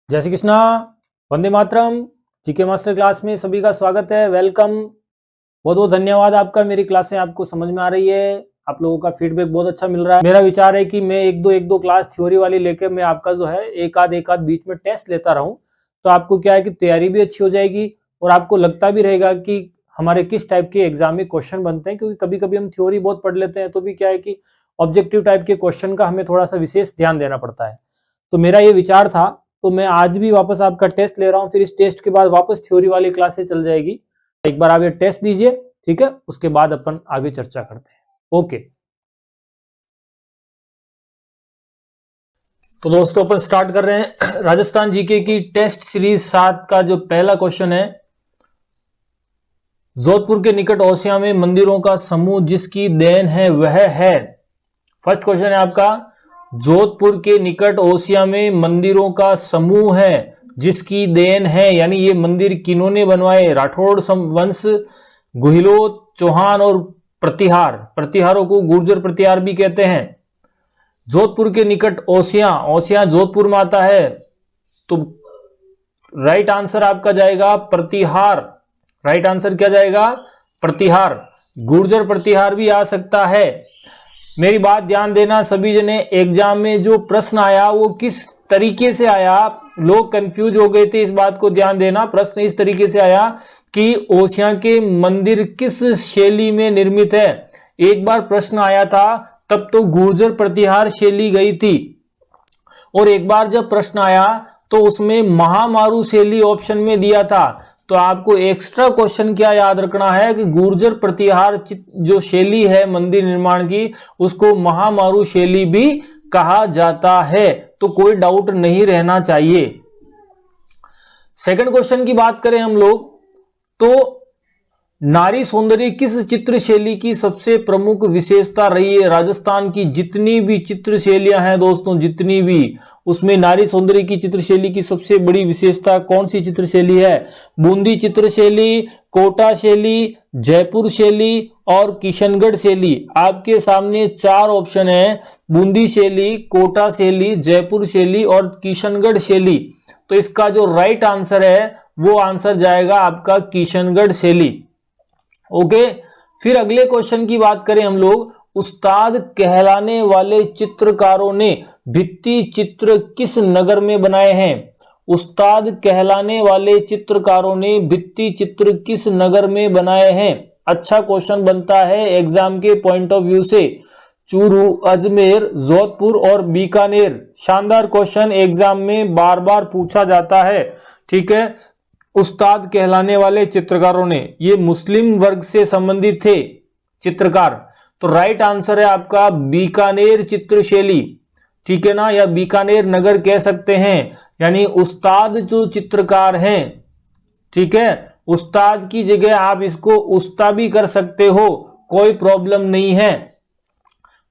जय Shri Krishna, Vande Mataram. GK master class में सभी का स्वागत है, वेलकम। बहुत बहुत धन्यवाद आपका। मेरी क्लासें आपको समझ में आ रही है, आप लोगों का फीडबैक बहुत अच्छा मिल रहा है। मेरा विचार है कि मैं एक दो क्लास थ्योरी वाली लेके मैं आपका जो है एक आध बीच में टेस्ट लेता रहूं, तो आपको क्या है कि तैयारी भी अच्छी हो जाएगी और आपको लगता भी रहेगा कि हमारे किस टाइप के एग्जाम में क्वेश्चन बनते हैं। क्योंकि कभी कभी हम थ्योरी बहुत पढ़ लेते हैं तो भी क्या है कि ऑब्जेक्टिव टाइप के क्वेश्चन का हमें थोड़ा सा विशेष ध्यान देना पड़ता है। तो मेरा ये विचार था, तो मैं आज भी वापस आपका टेस्ट ले रहा हूं। फिर इस टेस्ट के बाद वापस थ्योरी वाली क्लासेस चल जाएगी। एक बार आप ये टेस्ट दीजिए, ठीक है, उसके बाद अपन आगे चर्चा करते हैं। ओके, तो दोस्तों अपन स्टार्ट कर रहे हैं राजस्थान जीके की टेस्ट सीरीज 7 का जो पहला क्वेश्चन है। जोधपुर के निकट ओसिया में मंदिरों का समूह जिसकी देन है वह है। फर्स्ट क्वेश्चन है आपका, जोधपुर के निकट ओसिया में मंदिरों का समूह है जिसकी देन है, यानी ये मंदिर किन्होंने बनवाए? राठौड़ वंश, गुहिलोत, चौहान और प्रतिहार। प्रतिहारों को गुर्जर प्रतिहार भी कहते हैं। जोधपुर के निकट ओसिया, ओसिया जोधपुर में आता है, तो राइट आंसर आपका जाएगा प्रतिहार। राइट आंसर क्या जाएगा? प्रतिहार। गुर्जर प्रतिहार भी आ सकता है। मेरी बात ध्यान देना सभी जने, एग्जाम में जो प्रश्न आया वो किस तरीके से आया, लोग कंफ्यूज हो गए थे, इस बात को ध्यान देना। प्रश्न इस तरीके से आया कि ओसिया के मंदिर किस शैली में निर्मित है। एक बार प्रश्न आया था तब तो गुर्जर प्रतिहार शैली गई थी, और एक बार जब प्रश्न आया तो उसमें महामारू शैली ऑप्शन में दिया था। तो आपको एक्स्ट्रा क्वेश्चन क्या याद रखना है कि गुर्जर प्रतिहार जो शैली है मंदिर निर्माण की, उसको महामारू शैली भी कहा जाता है। तो कोई डाउट नहीं रहना चाहिए। सेकंड क्वेश्चन की बात करें हम लोग, तो नारी सौंदर्य किस चित्र शैली की सबसे प्रमुख विशेषता रही है? राजस्थान की जितनी भी चित्र शैलियां हैं दोस्तों, जितनी भी, उसमें नारी सौंदर्य की चित्र शैली की सबसे बड़ी विशेषता कौन सी चित्र शैली है? बूंदी चित्र शैली, कोटा शैली, जयपुर शैली और किशनगढ़ शैली। आपके सामने 4 ऑप्शन है, बूंदी शैली, कोटा शैली, जयपुर शैली और किशनगढ़ शैली। तो इसका जो राइट आंसर है वो आंसर जाएगा आपका किशनगढ़ शैली। ओके, फिर अगले क्वेश्चन की बात करें हम लोग, उस्ताद कहलाने वाले चित्रकारों ने भित्ति चित्र किस नगर में बनाए हैं? उस्ताद कहलाने वाले चित्रकारों ने भित्ति चित्र किस नगर में बनाए हैं? अच्छा क्वेश्चन बनता है एग्जाम के पॉइंट ऑफ व्यू से। चूरू, अजमेर, जोधपुर और बीकानेर। शानदार क्वेश्चन, एग्जाम में बार बार पूछा जाता है। ठीक है, उस्ताद कहलाने वाले चित्रकारों ने, ये मुस्लिम वर्ग से संबंधित थे चित्रकार। तो राइट आंसर है आपका बीकानेर चित्रशैली। ठीक है ना, या बीकानेर नगर कह सकते हैं। यानी उस्ताद जो चित्रकार हैं, ठीक है, उस्ताद की जगह आप इसको उस्ता भी कर सकते हो, कोई प्रॉब्लम नहीं है।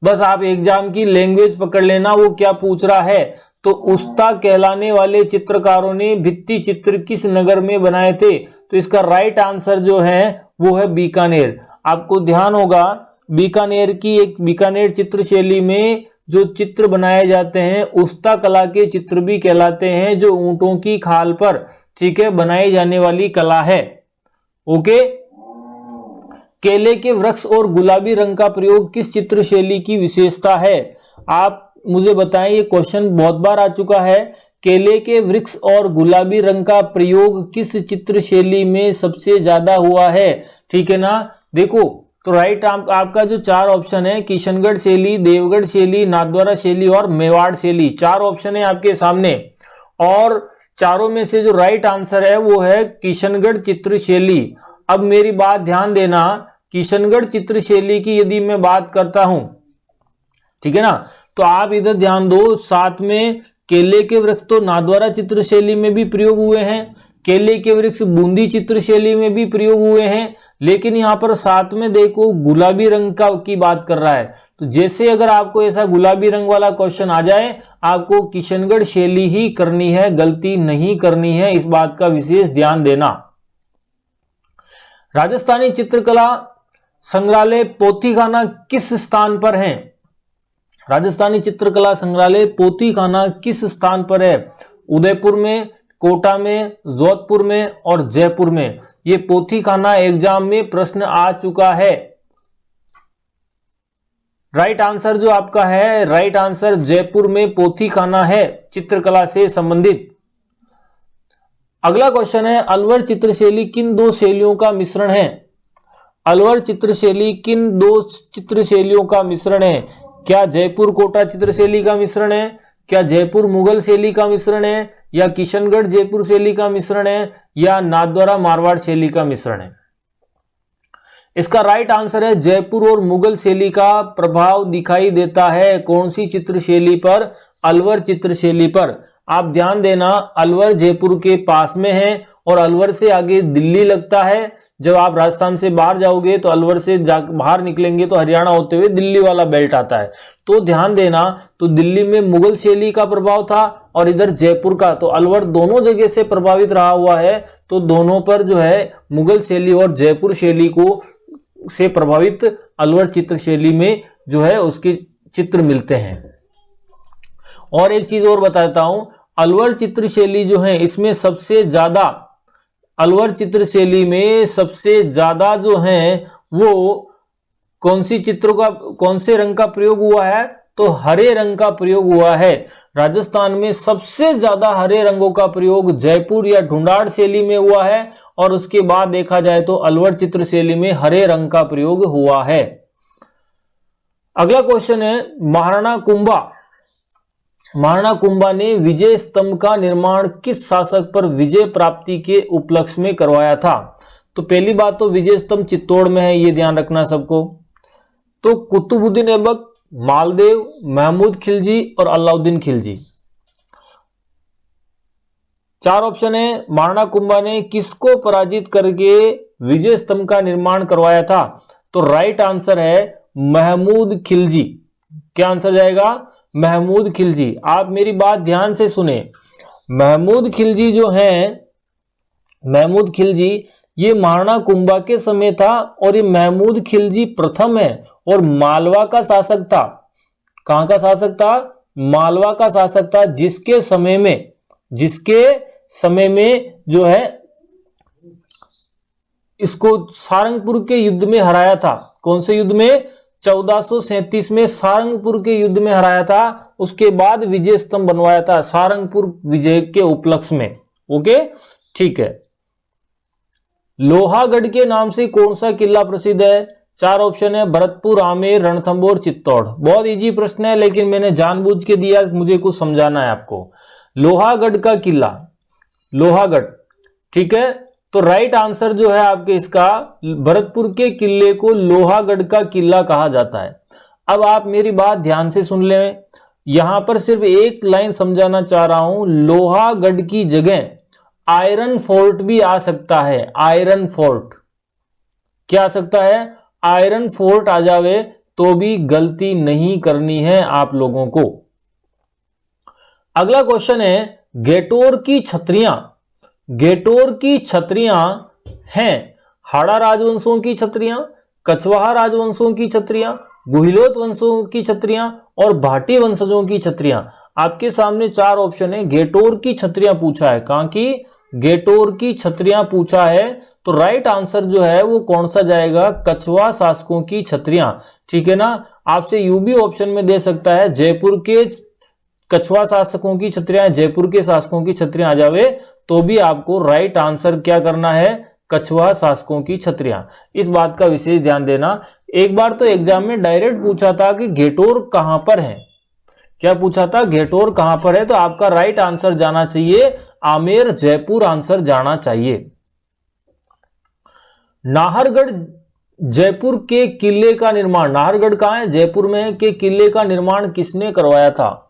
बस आप एग्जाम की लैंग्वेज पकड़ लेना वो क्या पूछ रहा है। तो उस्ता कहलाने वाले चित्रकारों ने भित्ति चित्र किस नगर में बनाए थे? तो इसका राइट आंसर जो है वो है बीकानेर। आपको ध्यान होगा बीकानेर की, एक बीकानेर चित्र शैली में जो चित्र बनाए जाते हैं उस्ता कला के चित्र भी कहलाते हैं, जो ऊंटों की खाल पर, ठीक है, बनाई जाने वाली कला है। ओके, केले के वृक्ष और गुलाबी रंग का प्रयोग किस चित्र शैली की विशेषता है? आप मुझे बताएं, ये क्वेश्चन बहुत बार आ चुका है। केले के वृक्ष और गुलाबी रंग का प्रयोग किस चित्र शैली में सबसे ज्यादा हुआ है? ठीक है ना, देखो तो राइट आपका जो 4 ऑप्शन है, किशनगढ़ शैली, देवगढ़ शैली, नाथद्वारा शैली और मेवाड़ शैली, 4 ऑप्शन है आपके सामने, और चारों में से जो राइट आंसर है वो है किशनगढ़ चित्र शैली। अब मेरी बात ध्यान देना, किशनगढ़ चित्र शैली की यदि मैं बात करता हूं, ठीक है ना, तो आप इधर ध्यान दो, साथ में केले के वृक्ष तो नाथद्वारा चित्र शैली में भी प्रयोग हुए हैं, केले के वृक्ष बूंदी चित्र शैली में भी प्रयोग हुए हैं, लेकिन यहां पर साथ में देखो गुलाबी रंग का की बात कर रहा है। तो जैसे अगर आपको ऐसा गुलाबी रंग वाला क्वेश्चन आ जाए, आपको किशनगढ़ शैली ही करनी है, गलती नहीं करनी है, इस बात का विशेष ध्यान देना। राजस्थानी चित्रकला संग्रहालय पोथीखाना किस स्थान पर है? राजस्थानी चित्रकला संग्रहालय पोथीखाना किस स्थान पर है? उदयपुर में, कोटा में, जोधपुर में और जयपुर में। ये पोथीखाना एग्जाम में प्रश्न आ चुका है। राइट आंसर जो आपका है, राइट आंसर जयपुर में पोथीखाना है, चित्रकला से संबंधित। अगला क्वेश्चन है, अलवर चित्रशैली किन दो शैलियों का मिश्रण है? अलवर चित्रशैली किन दो चित्रशैलियों का मिश्रण है? क्या जयपुर कोटा चित्रशैली का मिश्रण है, क्या जयपुर मुगल शैली का मिश्रण है, या किशनगढ़ जयपुर शैली का मिश्रण है, या नाथद्वारा मारवाड़ शैली का मिश्रण है? इसका राइट आंसर है जयपुर और मुगल शैली का प्रभाव दिखाई देता है। कौन सी चित्रशैली पर? अलवर चित्रशैली पर। आप ध्यान देना, अलवर जयपुर के पास में है और अलवर से आगे दिल्ली लगता है। जब आप राजस्थान से बाहर जाओगे तो अलवर से बाहर निकलेंगे तो हरियाणा होते हुए दिल्ली वाला बेल्ट आता है। तो ध्यान देना, तो दिल्ली में मुगल शैली का प्रभाव था और इधर जयपुर का, तो अलवर दोनों जगह से प्रभावित रहा हुआ है। तो दोनों पर जो है मुगल शैली और जयपुर शैली को से प्रभावित अलवर चित्र शैली में जो है उसके चित्र मिलते हैं। और एक चीज और बताता हूं, अलवर चित्र शैली जो है इसमें सबसे ज्यादा, अलवर चित्र शैली में सबसे ज्यादा जो है वो कौन सी चित्रों का, कौन से रंग का प्रयोग हुआ है? तो हरे रंग का प्रयोग हुआ है। राजस्थान में सबसे ज्यादा हरे रंगों का प्रयोग जयपुर या ढूंढाड़ शैली में हुआ है और उसके बाद देखा जाए तो अलवर चित्र शैली में हरे रंग का प्रयोग हुआ है। अगला क्वेश्चन है, महाराणा कुंभा, महाराणा कुंभा ने विजय स्तंभ का निर्माण किस शासक पर विजय प्राप्ति के उपलक्ष्य में करवाया था? तो पहली बात तो विजय स्तंभ चित्तौड़ में है, ये ध्यान रखना सबको। तो कुतुबुद्दीन ऐबक, मालदेव, महमूद खिलजी और अलाउद्दीन खिलजी। चार ऑप्शन है। महाराणा कुंभा ने किसको पराजित करके विजय स्तंभ का निर्माण करवाया था? तो राइट आंसर है महमूद खिलजी। क्या आंसर जाएगा? महमूद खिलजी। आप मेरी बात ध्यान से सुने, महमूद खिलजी जो है, महमूद खिलजी ये महाराणा कुंभा के समय था और ये महमूद खिलजी प्रथम है और मालवा का शासक था। कहां का शासक था? मालवा का शासक था, जिसके समय में जो है इसको सारंगपुर के युद्ध में हराया था। कौन से युद्ध में? 1437 में सारंगपुर के युद्ध में हराया था। उसके बाद विजय स्तंभ बनवाया था सारंगपुर विजय के उपलक्ष्य में। ओके, ठीक है। लोहागढ़ के नाम से कौन सा किला प्रसिद्ध है? चार ऑप्शन है, भरतपुर, आमेर, रणथंभौर, चित्तौड़। बहुत इजी प्रश्न है लेकिन मैंने जानबूझ के दिया, मुझे कुछ समझाना है आपको। लोहागढ़ का किला, लोहागढ़, ठीक है। तो राइट आंसर जो है आपके इसका, भरतपुर के किले को लोहागढ़ का किला कहा जाता है। अब आप मेरी बात ध्यान से सुन लें, यहां पर सिर्फ एक लाइन समझाना चाह रहा हूं। लोहागढ़ की जगह आयरन फोर्ट भी आ सकता है। आयरन फोर्ट क्या आ सकता है? आयरन फोर्ट आ जावे तो भी गलती नहीं करनी है आप लोगों को। अगला क्वेश्चन है, गेटोर की छतरियां, गेटोर की छतरियां हैं हाड़ा राजवंशों की छतरियां, कछवाहा राजवंशों की छतरियां, गुहिलोत वंशों की छतरियां और भाटी वंशजों की छतरियां। आपके सामने चार ऑप्शन है। गेटोर की छतरियां पूछा है, कहां की? गेटोर की छतरियां पूछा है। तो राइट आंसर जो है वो कौन सा जाएगा? कछवा शासकों की छतरियां, ठीक है ना। आपसे यू भी ऑप्शन में दे सकता है, जयपुर के कछवा शासकों की छतरियां, जयपुर के शासकों की छतरियां आ जावे तो भी आपको राइट आंसर क्या करना है? कछवा शासकों की छतरियां। इस बात का विशेष ध्यान देना। एक बार तो एग्जाम में डायरेक्ट पूछा था कि गेटोर कहां पर है। क्या पूछा था? गेटोर कहां पर है। तो आपका राइट आंसर जाना चाहिए आमेर, जयपुर आंसर जाना चाहिए। नाहरगढ़ जयपुर के किले का निर्माण, नाहरगढ़ कहां है? जयपुर में है, के किले का निर्माण किसने करवाया था?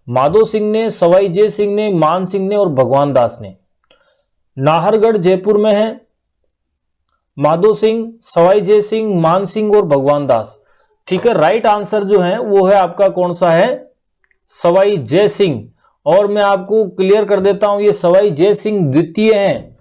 माधो सिंह ने, सवाई जय सिंह ने, मान सिंह ने और भगवान दास ने। नाहरगढ़ जयपुर में है, माधो सिंह, सवाई जय सिंह, मान सिंह और भगवान दास, ठीक है। राइट आंसर जो है वो है आपका कौन सा है? सवाई जय सिंह। और मैं आपको क्लियर कर देता हूं, ये सवाई जय सिंह द्वितीय हैं,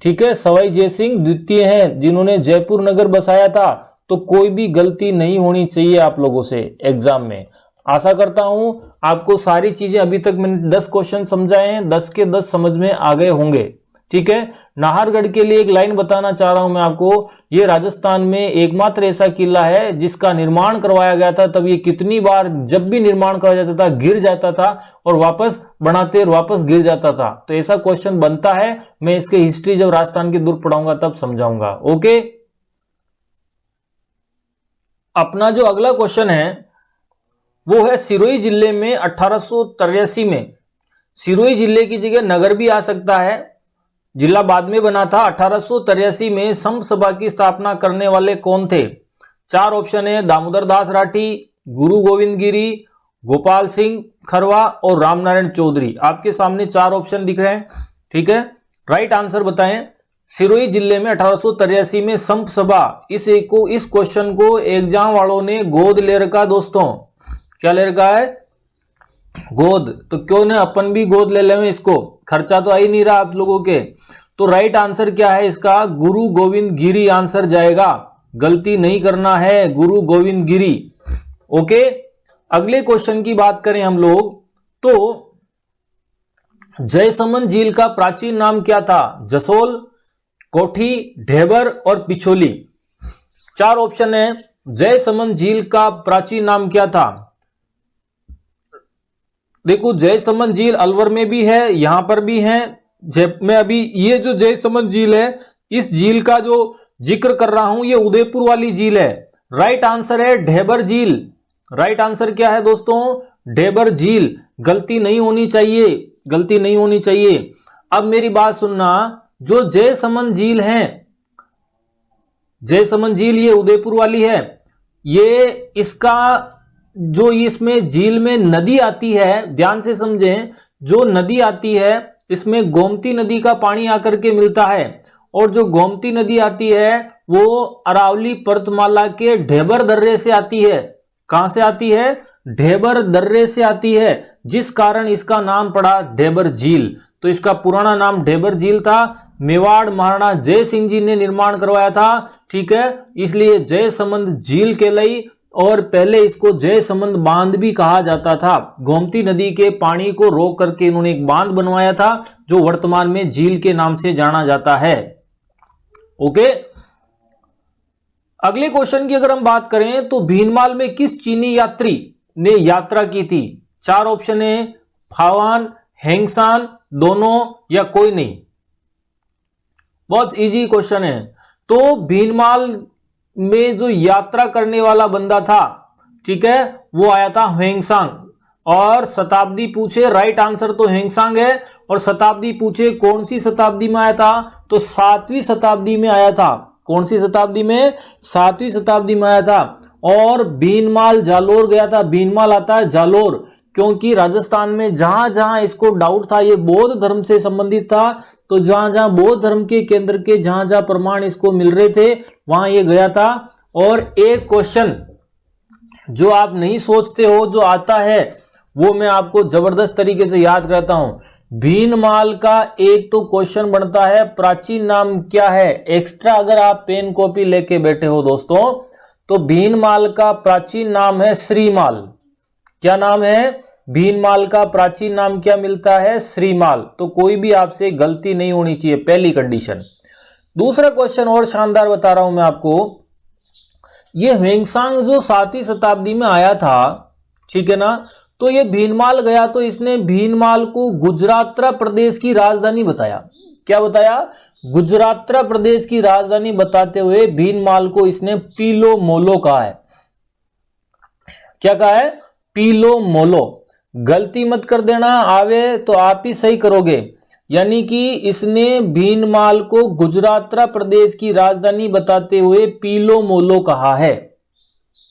ठीक है। सवाई जय सिंह द्वितीय हैं जिन्होंने जयपुर नगर बसाया था। तो कोई भी गलती नहीं होनी चाहिए आप लोगों से एग्जाम में। आशा करता हूं आपको सारी चीजें अभी तक मैंने 10 क्वेश्चन समझाए हैं, 10 के 10 समझ में आ गए होंगे। ठीक है, नाहरगढ़ के लिए एक लाइन बताना चाह रहा हूं मैं आपको। ये राजस्थान में एकमात्र ऐसा किला है जिसका निर्माण करवाया गया था। तब ये कितनी बार जब भी निर्माण करवाया जाता था गिर जाता था और वापस बनाते और वापस गिर जाता था। तो ऐसा क्वेश्चन बनता है, मैं इसके हिस्ट्री जब राजस्थान की दुर्ग पढ़ाऊंगा तब समझाऊंगा। ओके, अपना जो अगला क्वेश्चन है वो है सिरोही जिले में 1883 में, सिरोही जिले की जगह नगर भी आ सकता है, जिला बाद में बना था। 1883 में संघ सभा की स्थापना करने वाले कौन थे? 4 ऑप्शन है, दामोदर दास राठी, गुरु गोविंद गिरी, गोपाल सिंह खरवा और रामनारायण चौधरी। आपके सामने 4 ऑप्शन दिख रहे हैं। ठीक है, राइट आंसर बताएं। सिरोही जिले में 1883 में संघ सभा, इस क्वेश्चन को एग्जाम वालों ने गोद ले रखा दोस्तों। क्या ले रखा है? गोद। तो क्यों ना अपन भी गोद ले लें इसको, खर्चा तो आ ही नहीं रहा आप लोगों के। तो राइट आंसर क्या है इसका? गुरु गोविंद गिरी आंसर जाएगा, गलती नहीं करना है, गुरु गोविंद गिरी। ओके, अगले क्वेश्चन की बात करें हम लोग तो जयसमंद झील का प्राचीन नाम क्या था? जसोल, कोठी, ढेबर और पिछोली। 4 ऑप्शन है। जयसमंद झील का प्राचीन नाम क्या था? देखो, जयसमंद झील अलवर में भी है, यहां पर भी है। मैं अभी ये जो जयसमंद झील है, इस झील का जो जिक्र कर रहा हूं, ये उदयपुर वाली झील है। राइट आंसर है ढेबर झील। राइट आंसर क्या है दोस्तों? ढेबर झील। गलती नहीं होनी चाहिए, गलती नहीं होनी चाहिए। अब मेरी बात सुनना, जो जयसमंद झील है, जयसमंद झील ये उदयपुर वाली है, ये इसका जो इसमें झील में नदी आती है, ध्यान से समझें, जो नदी आती है इसमें गोमती नदी का पानी आकर के मिलता है। और जो गोमती नदी आती है वो अरावली पर्वतमाला के ढेबर दर्रे से आती है। कहां से आती है? ढेबर दर्रे से आती है, जिस कारण इसका नाम पड़ा ढेबर झील। तो इसका पुराना नाम ढेबर झील था। मेवाड़ महाराणा जय सिंह जी ने निर्माण करवाया था। ठीक है, इसलिए जयसमंद झील कहलाई और पहले इसको जयसमंद बांध भी कहा जाता था। गोमती नदी के पानी को रोक करके इन्होंने एक बांध बनवाया था जो वर्तमान में झील के नाम से जाना जाता है। ओके, अगले क्वेश्चन की अगर हम बात करें तो भीनमाल में किस चीनी यात्री ने यात्रा की थी? 4 ऑप्शन है, फावान, हेंगसान, दोनों या कोई नहीं। बहुत इजी क्वेश्चन है। तो भीनमाल में जो यात्रा करने वाला बंदा था, ठीक है, वो आया था ह्वेंसांग। और शताब्दी पूछे, राइट आंसर तो ह्वेंसांग है। और शताब्दी पूछे कौन सी शताब्दी में आया था, तो 7वीं शताब्दी में आया था। कौन सी शताब्दी में? 7वीं शताब्दी में आया था। और भीनमाल जालोर गया था। भीनमाल आता है जालोर, क्योंकि राजस्थान में जहां जहां इसको डाउट था ये बौद्ध धर्म से संबंधित था, तो जहां जहां बौद्ध धर्म के केंद्र के जहां जहां प्रमाण इसको मिल रहे थे वहां ये गया था। और एक क्वेश्चन जो आप नहीं सोचते हो जो आता है वो मैं आपको जबरदस्त तरीके से याद कराता हूं। भीनमाल का एक तो क्वेश्चन बनता है, प्राचीन नाम क्या है? एक्स्ट्रा अगर आप पेन कॉपी लेके बैठे हो दोस्तों, तो भीनमाल का प्राचीन नाम है श्रीमाल। क्या नाम है? भीनमाल का प्राचीन नाम क्या मिलता है? श्रीमाल। तो कोई भी आपसे गलती नहीं होनी चाहिए, पहली कंडीशन। दूसरा क्वेश्चन और शानदार बता रहा हूं मैं आपको। ये ह्वेंसांग जो 7वीं शताब्दी में आया था, ठीक है ना, तो ये भीनमाल गया तो इसने भीनमाल को गुजरात प्रदेश की राजधानी बताया। क्या बताया? गुजरात प्रदेश की राजधानी बताते हुए भीनमाल को इसने पीलो मोलो कहा है। क्या कहा है? पीलो मोलो। गलती मत कर देना, आवे तो आप ही सही करोगे। यानी कि इसने भीनमाल को गुजरात प्रदेश की राजधानी बताते हुए पीलो मोलो कहा है।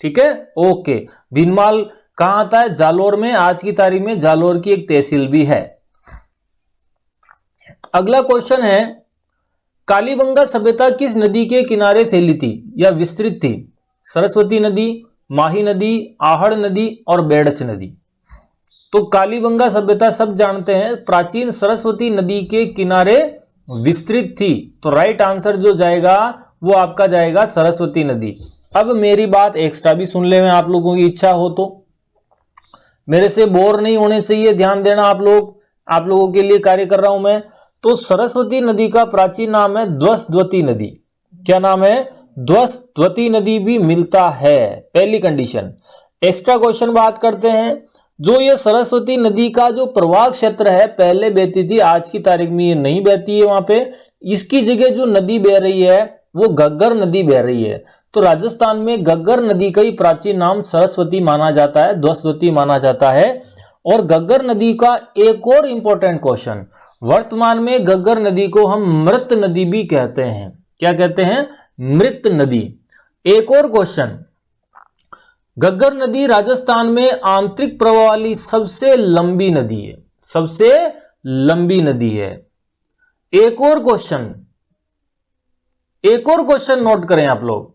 ठीक है, ओके। भीनमाल कहां आता है? जालोर में। आज की तारीख में जालोर की एक तहसील भी है। अगला क्वेश्चन है, कालीबंगा सभ्यता किस नदी के किनारे फैली थी या विस्तृत थी? सरस्वती नदी, माही नदी, आहड़ नदी और बेड़च नदी। तो कालीबंगा सभ्यता सब जानते हैं प्राचीन सरस्वती नदी के किनारे विस्तृत थी। तो राइट आंसर जो जाएगा वो आपका जाएगा सरस्वती नदी। अब मेरी बात एक्स्ट्रा भी सुन ले, आप लोगों की इच्छा हो तो। मेरे से बोर नहीं होने चाहिए, ध्यान देना आप लोगों के लिए कार्य कर रहा हूं मैं। तो सरस्वती नदी का प्राचीन नाम है ध्वसद्वती नदी। क्या नाम है? ध्वसद्वती नदी भी मिलता है, पहली कंडीशन। एक्स्ट्रा क्वेश्चन बात करते हैं। जो ये सरस्वती नदी का जो प्रवाह क्षेत्र है, पहले बहती थी, आज की तारीख में ये नहीं बहती है वहां पे। इसकी जगह जो नदी बह रही है वो घग्गर नदी बह रही है। तो राजस्थान में घग्गर नदी का ही प्राचीन नाम सरस्वती माना जाता है, ध्वसद्वती माना जाता है। और घग्गर नदी का एक और इंपॉर्टेंट क्वेश्चन, वर्तमान में घग्गर नदी को हम मृत नदी भी कहते हैं। क्या कहते हैं? मृत नदी। एक और क्वेश्चन, घग्गर नदी राजस्थान में आंतरिक प्रवाह वाली सबसे लंबी नदी है, सबसे लंबी नदी है। एक और क्वेश्चन नोट करें आप लोग।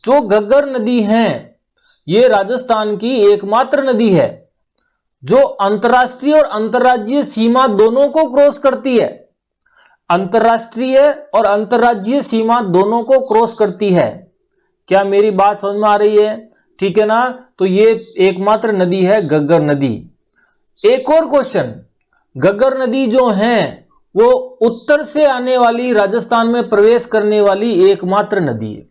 जो घग्गर नदी है ये राजस्थान की एकमात्र नदी है जो अंतर्राष्ट्रीय और अंतर्राज्यीय सीमा दोनों को क्रॉस करती है। अंतर्राष्ट्रीय और अंतर्राज्यीय सीमा दोनों को क्रॉस करती है। क्या मेरी बात समझ में आ रही है? ठीक है ना? तो ये एकमात्र नदी है घग्गर नदी। एक और क्वेश्चन, घग्गर नदी जो है वो उत्तर से आने वाली, राजस्थान में प्रवेश करने वाली एकमात्र नदी है।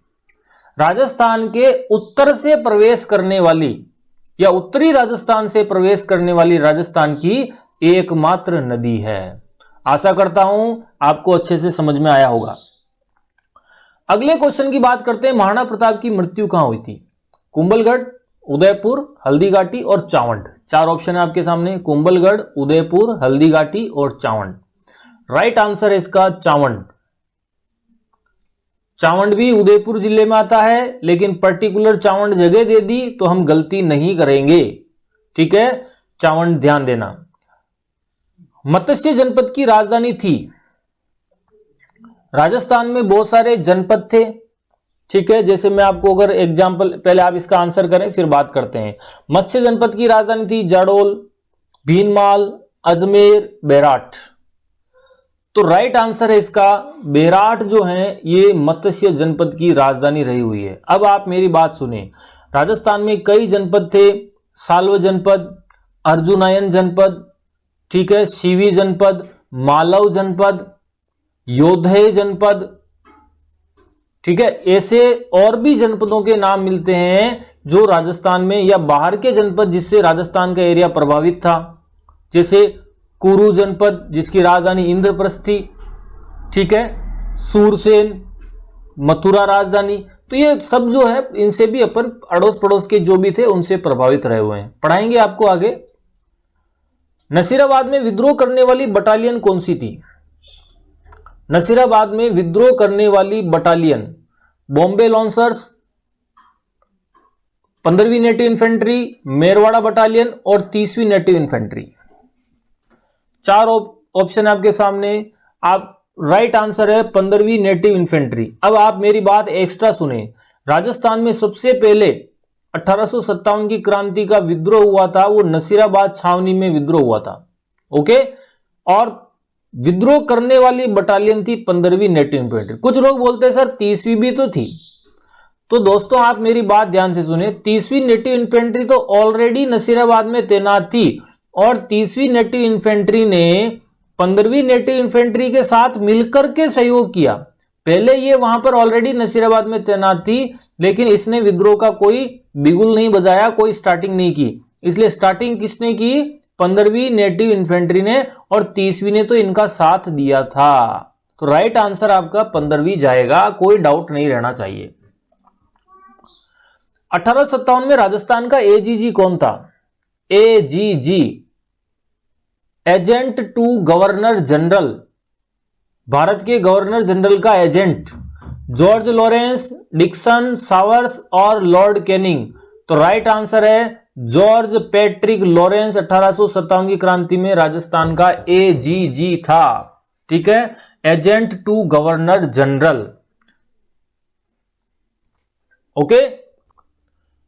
राजस्थान के उत्तर से प्रवेश करने वाली या उत्तरी राजस्थान से प्रवेश करने वाली राजस्थान की एकमात्र नदी है। आशा करता हूं आपको अच्छे से समझ में आया होगा। अगले क्वेश्चन की बात करते हैं। महाराणा प्रताप की मृत्यु कहां हुई थी? कुंभलगढ़, उदयपुर, हल्दीघाटी और चावंड। चार ऑप्शन है आपके सामने, कुंभलगढ़, उदयपुर, हल्दीघाटी और चावंड। राइट आंसर है इसका चावंड। चावंड भी उदयपुर जिले में आता है, लेकिन पर्टिकुलर चावंड जगह दे दी तो हम गलती नहीं करेंगे। ठीक है, चावंड ध्यान देना। मत्स्य जनपद की राजधानी थी। राजस्थान में बहुत सारे जनपद थे। ठीक है, जैसे मैं आपको अगर एग्जांपल, पहले आप इसका आंसर करें फिर बात करते हैं। मत्स्य जनपद की राजधानी थी जाडोल, भीनमाल, अजमेर, बेराट। तो राइट आंसर है इसका बेराट जो है ये मत्स्य जनपद की राजधानी रही हुई है। अब आप मेरी बात सुने। राजस्थान में कई जनपद थे, साल्व जनपद, अर्जुनायन जनपद, ठीक है, सीवी जनपद, मालव जनपद, योधे जनपद। ठीक है, ऐसे और भी जनपदों के नाम मिलते हैं जो राजस्थान में, या बाहर के जनपद जिससे राजस्थान का एरिया प्रभावित था, जैसे कुरु जनपद जिसकी राजधानी इंद्रप्रस्थ थी। ठीक है, सूरसेन, मथुरा राजधानी। तो ये सब जो है इनसे भी अपन अड़ोस पड़ोस के जो भी थे उनसे प्रभावित रहे हुए हैं। पढ़ाएंगे आपको आगे। नसीराबाद में विद्रोह करने वाली बटालियन कौन सी थी? नसीराबाद में विद्रोह करने वाली बटालियन बॉम्बे लॉन्सर्स, 15वीं नेटिव इन्फेंट्री, मेरवाड़ा बटालियन और 30वीं नेटिव इन्फेंट्री। चार ऑप्शन आपके सामने। आप राइट आंसर है 15वीं नेटिव इन्फेंट्री। अब आप मेरी बात एक्स्ट्रा सुने। राजस्थान में सबसे पहले 1857 की क्रांति का विद्रोह हुआ था, वो नसीराबाद छावनी में विद्रोह हुआ था। ओके, और विद्रोह करने वाली बटालियन थी 15वीं नेटिव इन्फेंट्री। कुछ लोग बोलते हैं सर 30वीं भी तो थी। तो दोस्तों आप मेरी बात ध्यान से सुने। 30वीं नेटिव इन्फेंट्री तो ऑलरेडी नसीराबाद में तैनात थी और 30वीं नेटिव इन्फेंट्री ने 15वीं नेटिव इन्फेंट्री के साथ मिलकर के सहयोग किया। पहले ये वहां पर ऑलरेडी नसीराबाद में तैनात थी, लेकिन इसने विद्रोह का कोई बिगुल नहीं बजाया, कोई स्टार्टिंग नहीं की। इसलिए स्टार्टिंग किसने की? 15वीं नेटिव इन्फेंट्री ने, और 30वीं ने तो इनका साथ दिया था। तो राइट आंसर आपका 15वीं जाएगा, कोई डाउट नहीं रहना चाहिए। 1857 में राजस्थान का एजीजी कौन था? AGG, agent to governor general, भारत के गवर्नर जनरल का एजेंट। जॉर्ज लॉरेंस, डिक्सन, सावर्स और लॉर्ड कैनिंग। तो राइट आंसर है जॉर्ज पैट्रिक लॉरेंस 1857 की क्रांति में राजस्थान का एजीजी था। ठीक है, agent to governor general. Okay,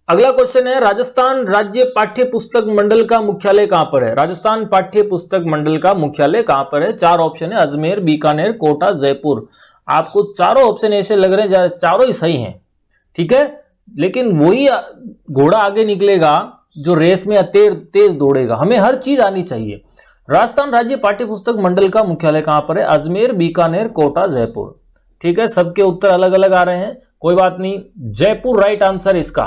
अगला क्वेश्चन है राजस्थान राज्य पाठ्य पुस्तक मंडल का मुख्यालय कहां पर है? राजस्थान पाठ्य पुस्तक मंडल का मुख्यालय कहां पर है? चार ऑप्शन है, अजमेर, बीकानेर, कोटा, जयपुर। आपको चारों ऑप्शन ऐसे लग रहे हैं चारों ही सही हैं। ठीक है, लेकिन वही घोड़ा आगे निकलेगा जो रेस में तेज दौड़ेगा। हमें हर चीज आनी चाहिए। राजस्थान राज्य पाठ्य पुस्तक मंडल का मुख्यालय कहां पर है? अजमेर, बीकानेर, कोटा, जयपुर। ठीक है, सबके उत्तर अलग अलग आ रहे हैं, कोई बात नहीं। जयपुर राइट आंसर इसका।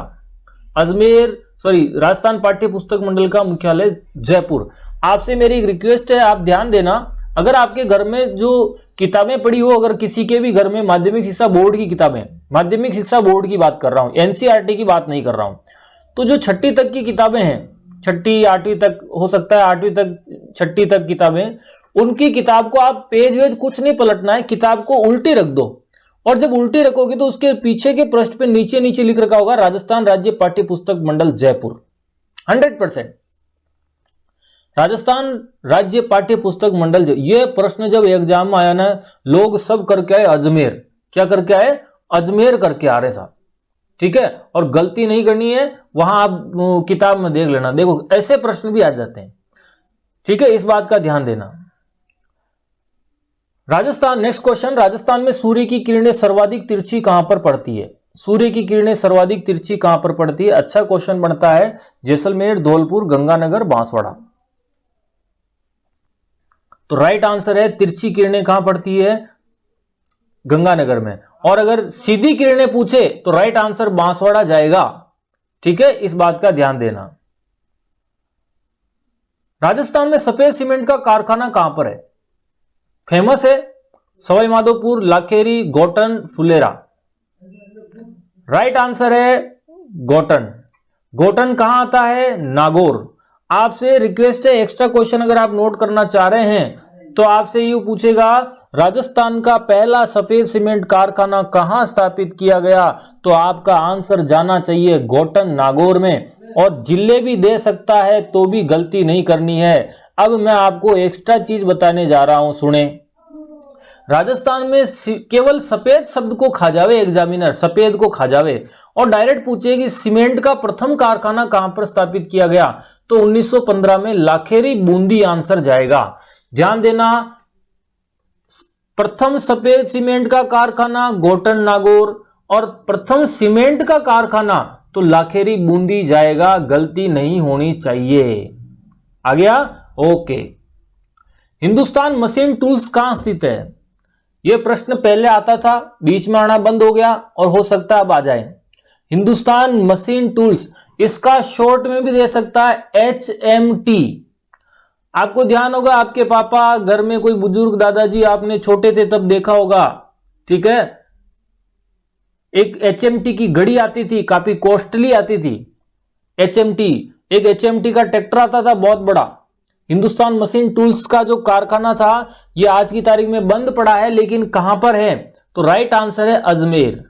राजस्थान पाठ्य पुस्तक मंडल का मुख्यालय जयपुर। आपसे मेरी एक रिक्वेस्ट है, आप ध्यान देना, अगर आपके घर में जो किताबें पड़ी हो, अगर किसी के भी घर में माध्यमिक शिक्षा बोर्ड की किताबें, माध्यमिक शिक्षा बोर्ड की बात कर रहा हूं, एनसीईआरटी की बात नहीं कर रहा हूं, तो जो 6ठी तक की किताबें हैं, 6ठी 8वीं तक हो सकता है, 8वीं तक 6ठी तक किताबें, उनकी किताब को आप पेज वेज कुछ नहीं पलटना है, किताब को उल्टी रख दो। और जब उल्टी रखोगे तो उसके पीछे के पृष्ठ पे नीचे नीचे लिख रखा होगा राजस्थान राज्य पाठ्य पुस्तक मंडल जयपुर। 100% राजस्थान राज्य पाठ्य पुस्तक मंडल। ये प्रश्न जब एग्जाम में आया ना, लोग सब करके आए अजमेर। क्या करके आए? अजमेर करके आ रहे साहब। ठीक है, और गलती नहीं करनी है, वहां आप किताब में देख लेना, देखो ऐसे प्रश्न भी आ जाते हैं। ठीक है, इस बात का ध्यान देना। राजस्थान, नेक्स्ट क्वेश्चन, राजस्थान में सूर्य की किरणें सर्वाधिक तिरछी कहां पर पड़ती है? सूर्य की किरणें सर्वाधिक तिरछी कहां पर पड़ती है? अच्छा क्वेश्चन बनता है, जैसलमेर, धौलपुर, गंगानगर, बांसवाड़ा। तो राइट आंसर है तिरछी किरणें कहां पड़ती है? गंगानगर में। और अगर सीधी किरणें पूछे तो राइट आंसर बांसवाड़ा जाएगा। ठीक है, इस बात का ध्यान देना। राजस्थान में सफेद सीमेंट का कारखाना कहां पर है? फेमस है सवाई माधोपुर, लाखेरी, गोटन, फुलेरा। राइट आंसर है गोटन। गोटन कहां आता है? नागौर। आपसे रिक्वेस्ट है, एक्स्ट्रा क्वेश्चन अगर आप नोट करना चाह रहे हैं तो आपसे यू पूछेगा राजस्थान का पहला सफेद सीमेंट कारखाना कहां स्थापित किया गया, तो आपका आंसर जाना चाहिए गोटन, नागौर में। और जिले भी दे सकता है तो भी गलती नहीं करनी है। अब मैं आपको एक्स्ट्रा चीज बताने जा रहा हूं, सुने। राजस्थान में केवल सफेद शब्द को खा जावे एग्जामिनर, सफेद को खा जावे, और डायरेक्ट पूछे कि सीमेंट का प्रथम कारखाना कहां पर स्थापित किया गया, तो 1915 में लाखेरी, बूंदी आंसर जाएगा। ध्यान देना, प्रथम सफेद सीमेंट का कारखाना गोटन, नागौर, और प्रथम सीमेंट का कारखाना तो लाखेरी, बूंदी जाएगा, गलती नहीं होनी चाहिए। आ गया? ओके। हिंदुस्तान मशीन टूल्स कहां स्थित है? यह प्रश्न पहले आता था, बीच में आना बंद हो गया, और हो सकता है अब आ जाए। हिंदुस्तान मशीन टूल्स, इसका शॉर्ट में भी दे सकता है HMT। आपको ध्यान होगा, आपके पापा, घर में कोई बुजुर्ग दादाजी, आपने छोटे थे तब देखा होगा। ठीक है, एक HMT की घड़ी आती थी, काफी कॉस्टली आती थी HMT। एक HMT का ट्रैक्टर आता था बहुत बड़ा। हिंदुस्तान मशीन टूल्स का जो कारखाना था ये आज की तारीख में बंद पड़ा है, लेकिन कहां पर है? तो राइट आंसर है अजमेर।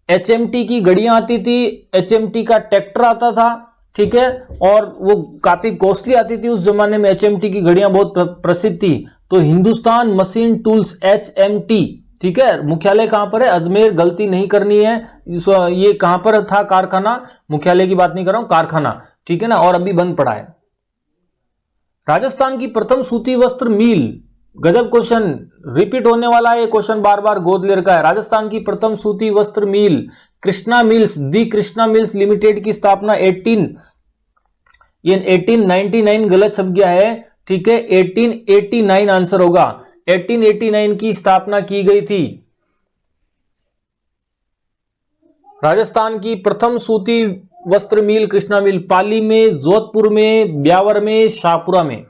HMT की घड़ियां आती थी, HMT का ट्रैक्टर आता था। ठीक है, और वो काफी कॉस्टली आती थी उस जमाने में। HMT की घड़ियां बहुत प्रसिद्ध थी। तो हिंदुस्तान मशीन टूल्स HMT। ठीक है, मुख्यालय कहां पर है? अजमेर, गलती नहीं करनी है। ये कहां पर था कारखाना? मुख्यालय की बात नहीं कर रहा हूं, कारखाना। ठीक है ना, और अभी बंद पड़ा है। राजस्थान की प्रथम सूती वस्त्र मिल, गजब क्वेश्चन, रिपीट होने वाला है ये क्वेश्चन, बार बार गोद ले रखा है। राजस्थान की प्रथम सूती वस्त्र मिल कृष्णा मिल्स, दी कृष्णा मिल्स लिमिटेड की स्थापना 1899 गलत छप गया है। ठीक है, 1889 आंसर होगा। 1889 की स्थापना की गई थी। राजस्थान की प्रथम सूती वस्त्र मिल कृष्णा मिल, पाली में, जोधपुर में, ब्यावर में, शाहपुरा में।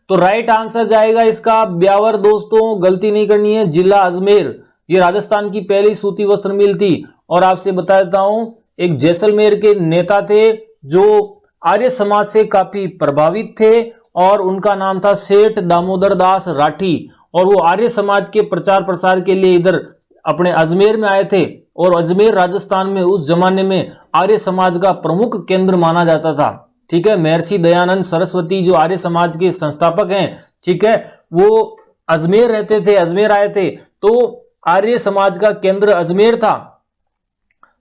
तो राइट आंसर जाएगा इसका ब्यावर। दोस्तों गलती नहीं करनी है, जिला अजमेर। ये राजस्थान की पहली सूती वस्त्र मिल थी। और आपसे बता देता हूं, एक जैसलमेर के नेता थे जो आर्य समाज से काफी प्रभावित थे, और उनका नाम था सेठ दामोदर दास राठी। और वो आर्य समाज के प्रचार प्रसार के लिए इधर अपने अजमेर में आए थे। और अजमेर राजस्थान में उस जमाने में आर्य समाज का प्रमुख केंद्र माना जाता था। ठीक है, महर्षि दयानंद सरस्वती जो आर्य समाज के संस्थापक हैं, ठीक है, वो अजमेर रहते थे, अजमेर आए थे। तो आर्य समाज का केंद्र अजमेर था।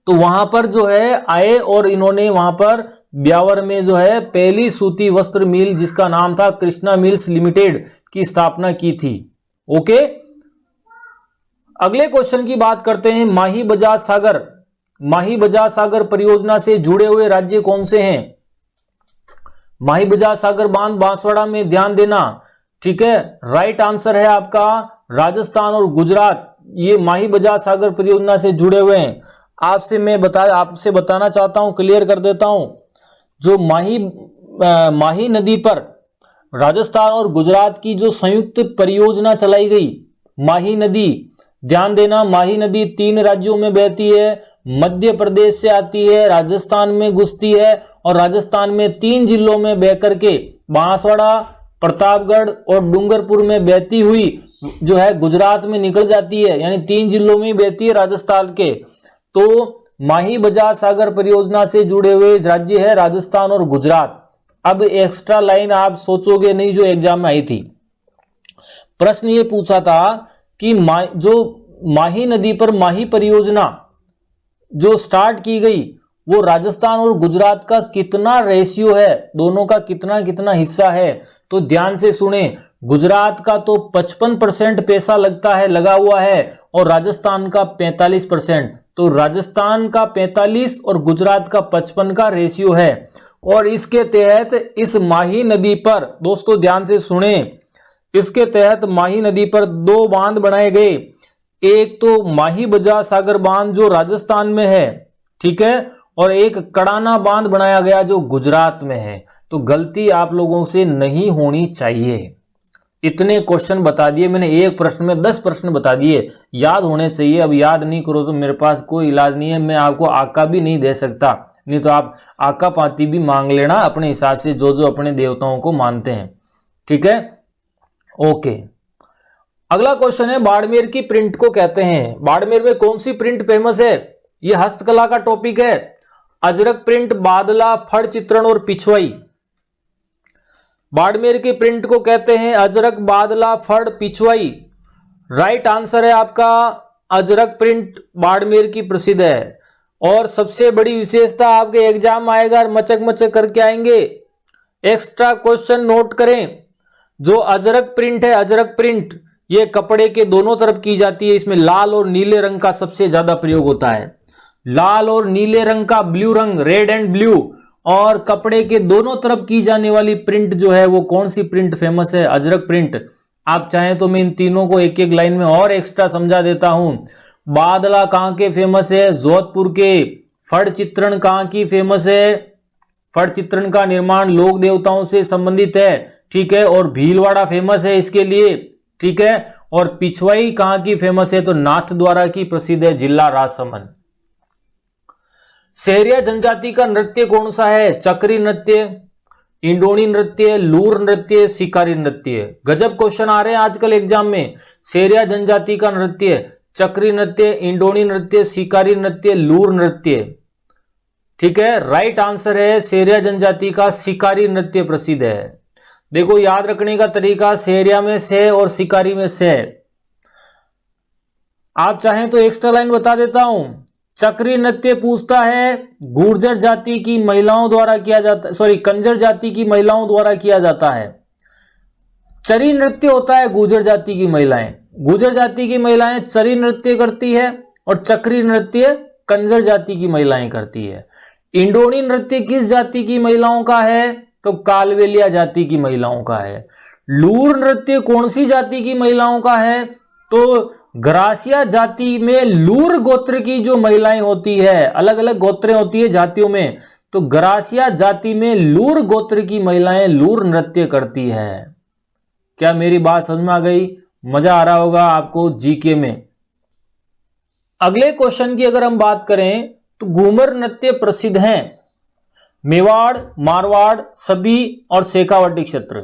तो वहां पर जो है आए, और इन्होंने वहां पर ब्यावर में जो है पहली सूती वस्त्र मिल, जिसका नाम था कृष्णा मिल्स लिमिटेड, की स्थापना की थी। ओके, अगले क्वेश्चन की बात करते हैं। माही बजाज सागर माही बजाज सागर परियोजना से जुड़े हुए राज्य कौन से हैं? माही बजाज सागर बांध बांसवाड़ा में, ध्यान देना, ठीक है। राइट आंसर है आपका राजस्थान और गुजरात, ये माही बजाज सागर परियोजना से जुड़े हुए हैं। आपसे बताना चाहता हूं, क्लियर कर देता हूं, जो माही नदी पर राजस्थान और गुजरात की जो संयुक्त परियोजना चलाई गई, माही नदी, ध्यान देना, माही नदी 3 राज्यों में बहती है, मध्य प्रदेश से आती है, राजस्थान में घुसती है और राजस्थान में 3 जिलों में बह करके बांसवाड़ा, प्रतापगढ़ और डूंगरपुर में बहती हुई जो है गुजरात में निकल जाती है, यानी 3 जिलों में ही बहती है राजस्थान के। तो माही बजाज सागर परियोजना से जुड़े हुए राज्य है राजस्थान और गुजरात। अब एक्स्ट्रा लाइन आप सोचोगे नहीं जो एग्जाम में आई थी। प्रश्न ये पूछा था कि जो माही नदी पर माही परियोजना जो स्टार्ट की गई वो राजस्थान और गुजरात का कितना रेशियो है, दोनों का कितना कितना हिस्सा है, तो ध्यान से सुने। गुजरात का तो 55% पैसा लगा हुआ है और राजस्थान का 45%, तो राजस्थान का 45 और गुजरात का 55 का रेशियो है। और इसके तहत इस माही नदी पर, दोस्तों ध्यान से सुने, इसके तहत माही नदी पर 2 बांध बनाए गए। एक तो माही बजाज सागर बांध जो राजस्थान में है, ठीक है, और एक कड़ाना बांध बनाया गया जो गुजरात में है। तो गलती आप लोगों से नहीं होनी चाहिए। इतने क्वेश्चन बता दिए मैंने, एक प्रश्न में 10 प्रश्न बता दिए, याद होने चाहिए। अब याद नहीं करो तो मेरे पास कोई इलाज नहीं है, मैं आपको आका भी नहीं दे सकता, नहीं तो आप आका पाती भी मांग लेना अपने हिसाब से, जो जो अपने देवताओं को मानते हैं, ठीक है। ओके, अगला क्वेश्चन है, बाड़मेर की प्रिंट को कहते हैं, बाड़मेर में कौन सी प्रिंट फेमस है? ये हस्तकला का टॉपिक है। अजरक प्रिंट, बादला, फड़ चित्रण और पिछवाई। बाड़मेर के प्रिंट को कहते हैं अजरक, बादला, फड़, पिछवाई। राइट आंसर है आपका अजरक प्रिंट बाड़मेर की प्रसिद्ध है। और सबसे बड़ी विशेषता, आपके एग्जाम आएगा मचक मचक करके आएंगे, एक्स्ट्रा क्वेश्चन नोट करें। जो अजरक प्रिंट है, अजरक प्रिंट ये कपड़े के दोनों तरफ की जाती है। इसमें लाल और नीले रंग का सबसे ज्यादा प्रयोग होता है, लाल और नीले रंग का, ब्लू रंग, रेड एंड ब्लू, और कपड़े के दोनों तरफ की जाने वाली प्रिंट जो है वो कौन सी प्रिंट फेमस है? अजरक प्रिंट। आप चाहें तो मैं इन तीनों को एक एक लाइन में और एक्स्ट्रा समझा देता हूं। बादला कहां के फेमस है? जोधपुर के। फड़ चित्रण कहां की फेमस है? फड़ चित्रण का निर्माण लोक देवताओं से संबंधित है, ठीक है, और भीलवाड़ा फेमस है इसके लिए, ठीक है। और पिछवाई कहां की फेमस है? तो नाथद्वारा की प्रसिद्ध है, जिला राजसमंद। सहरिया जनजाति का नृत्य कौन सा है? चक्री नृत्य, इंडोनी नृत्य, लूर नृत्य, शिकारी नृत्य। गजब क्वेश्चन आ रहे हैं आजकल एग्जाम में। सहरिया जनजाति का नृत्य, चक्री नृत्य, इंडोनी नृत्य, शिकारी नृत्य, लूर नृत्य, ठीक है। राइट आंसर है सहरिया जनजाति का शिकारी नृत्य प्रसिद्ध है। देखो याद रखने का तरीका, सहरिया में से और शिकारी में से। आप चाहें तो एक्स्ट्रा लाइन बता देता हूं। चक्री नृत्य पूछता है गुर्जर जाति की महिलाओं द्वारा किया जाता, सॉरी कंजर जाति की महिलाओं द्वारा किया जाता है। चरी नृत्य होता है गुर्जर जाति की महिलाएं, गुर्जर जाति की महिलाएं चरी नृत्य करती है और चक्री नृत्य कंजर जाति की महिलाएं करती है। इंडोनी नृत्य किस जाति की महिलाओं का है? तो कालवेलिया जाति की महिलाओं का है। लूर नृत्य कौन सी जाति की महिलाओं का है? तो ग्रासिया जाति में लूर गोत्र की जो महिलाएं होती है, अलग अलग गोत्रें होती है जातियों में, तो ग्रासिया जाति में लूर गोत्र की महिलाएं लूर नृत्य करती है। क्या मेरी बात समझ में आ गई? मजा आ रहा होगा आपको जीके में। अगले क्वेश्चन की अगर हम बात करें तो घूमर नृत्य प्रसिद्ध हैं मेवाड़, मारवाड़, सभी और शेखावटी क्षेत्र।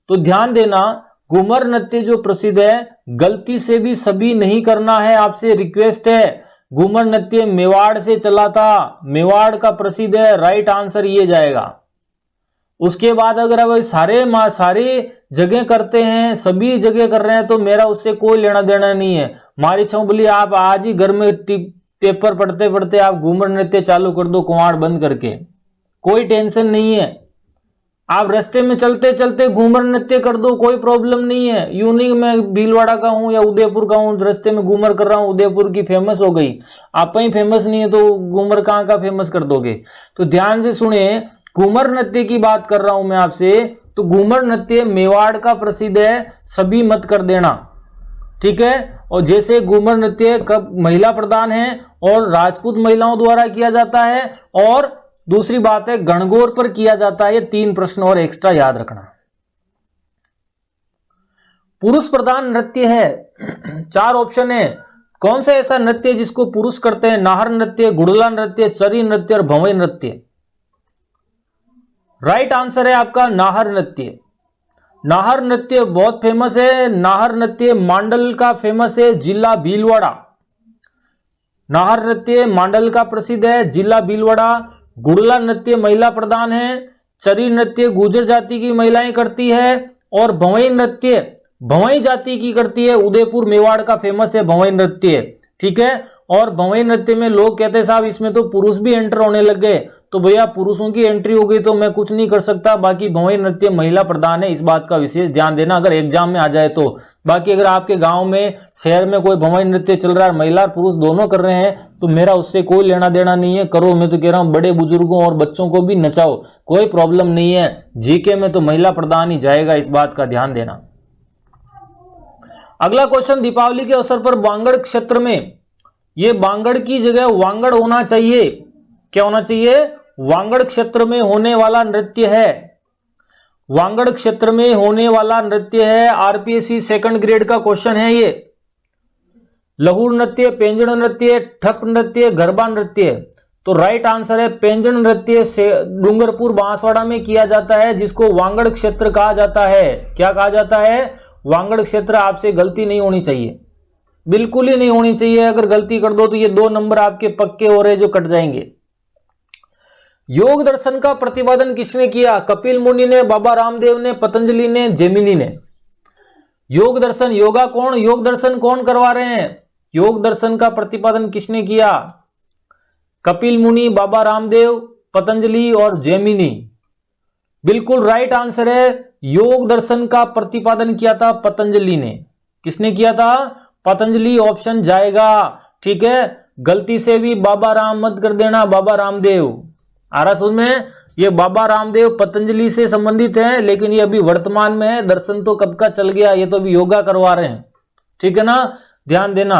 तो ध्यान देना, घूमर नृत्य जो प्रसिद्ध है, गलती से भी सभी नहीं करना है, आपसे रिक्वेस्ट है। घूमर नृत्य मेवाड़ से चला था, मेवाड़ का प्रसिद्ध है, राइट आंसर ये जाएगा। उसके बाद अगर अब सारे जगह करते हैं, सभी जगह कर रहे हैं, तो मेरा उससे कोई लेना देना नहीं है। मारी छाऊ बोली आप आज ही घर में पेपर पढ़ते पढ़ते आप घूमर नृत्य चालू कर दो, कुंवाड़ बंद करके, कोई टेंशन नहीं है। आप रास्ते में चलते चलते घूमर नृत्य कर दो, कोई प्रॉब्लम नहीं है। यूं नहीं मैं भीलवाड़ा का हूं या उदयपुर का हूं, रास्ते में घूमर कर रहा हूं, उदयपुर की फेमस हो गई, आप ही फेमस नहीं है तो घूमर कहां का फेमस कर दोगे। तो ध्यान से सुने, घूमर नृत्य की बात कर रहा हूं मैं आपसे, तो घूमर नृत्य मेवाड़ का प्रसिद्ध है, सभी मत कर देना, ठीक है। और जैसे घूमर नृत्य कब महिला प्रधान है और राजपूत महिलाओं द्वारा किया जाता है, और दूसरी बात है गणगौर पर किया जाता है। ये 3 प्रश्न और एक्स्ट्रा याद रखना। पुरुष प्रधान नृत्य है, 4 ऑप्शन है। कौन सा ऐसा नृत्य जिसको पुरुष करते हैं? नाहर नृत्य, गुड़ला नृत्य, चरी नृत्य और भंवई नृत्य। राइट आंसर है आपका नाहर नृत्य। नाहर नृत्य बहुत फेमस है। नाहर नृत्य मांडल का फेमस है, जिला भीलवाड़ा। नाहर नृत्य मांडल का प्रसिद्ध है, जिला भीलवाड़ा। गुड़ला नृत्य महिला प्रधान है। चरी नृत्य गुर्जर जाति की महिलाएं करती है, और भंवई नृत्य भंवई जाति की करती है। उदयपुर मेवाड़ का फेमस है भंवई नृत्य, ठीक है। और भंवई नृत्य में लोग कहते हैं साहब इसमें तो पुरुष भी एंटर होने लग गए, तो भैया पुरुषों की एंट्री हो गई तो मैं कुछ नहीं कर सकता। बाकी भंवई नृत्य महिला प्रधान है, इस बात का विशेष ध्यान देना अगर एग्जाम में आ जाए तो। बाकी अगर आपके गांव में शहर में कोई भंवई नृत्य चल रहा है, महिला और पुरुष दोनों कर रहे हैं, तो मेरा उससे कोई लेना देना नहीं है, करो। मैं तो कह रहा हूं बड़े बुजुर्गों और बच्चों को भी नचाओ, कोई प्रॉब्लम नहीं है। जीके में तो महिला प्रधान ही जाएगा, इस बात का ध्यान देना। अगला क्वेश्चन, दीपावली के अवसर पर बांगड़ क्षेत्र में, ये बांगड़ की जगह वांगड़ होना चाहिए, क्या होना चाहिए? वांगड़ क्षेत्र में होने वाला नृत्य है। वांगड़ क्षेत्र में होने वाला नृत्य है। आरपीएससी सेकंड ग्रेड का क्वेश्चन है ये। लहूर नृत्य, पेंजण नृत्य, ठप नृत्य, गरबा नृत्य। तो राइट आंसर है पेंजण नृत्य से डूंगरपुर बांसवाड़ा में किया जाता है, जिसको वांगड़ क्षेत्र कहा जाता है। क्या कहा जाता है? वांगड़ क्षेत्र। आपसे गलती नहीं होनी चाहिए, बिल्कुल ही नहीं होनी चाहिए। अगर गलती कर दो तो ये 2 नंबर आपके पक्के हो रहे जो कट जाएंगे। योग दर्शन का प्रतिपादन किसने किया? कपिल मुनि ने, बाबा रामदेव ने, पतंजलि ने, जेमिनी ने। योग दर्शन, योगा कौन, योग दर्शन कौन करवा रहे हैं? योग दर्शन का प्रतिपादन किसने किया? कपिल मुनि, बाबा रामदेव, पतंजलि और जेमिनी। बिल्कुल राइट आंसर है, योग दर्शन का प्रतिपादन किया था पतंजलि ने। किसने किया था? पतंजलि ऑप्शन जाएगा, ठीक है। गलती से भी बाबा राम मत कर देना, बाबा रामदेव। आ रहा समझ में? ये बाबा रामदेव पतंजलि से संबंधित हैं, लेकिन ये अभी वर्तमान में है। दर्शन तो कब का चल गया, ये तो अभी योगा करवा रहे हैं, ठीक है ना, ध्यान देना।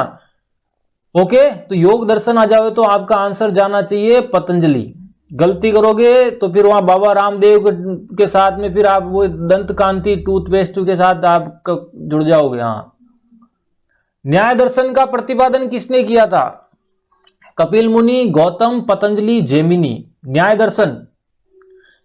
ओके, तो योग दर्शन आ जावे तो आपका आंसर जाना चाहिए पतंजलि। गलती करोगे तो फिर वहां बाबा रामदेव के साथ में फिर आप वो दंत कांति टूथपेस्ट के साथ आप जुड़ जाओगे। हाँ, न्याय दर्शन का प्रतिपादन किसने किया था? कपिल मुनि, गौतम, पतंजलि, जेमिनी। न्याय दर्शन,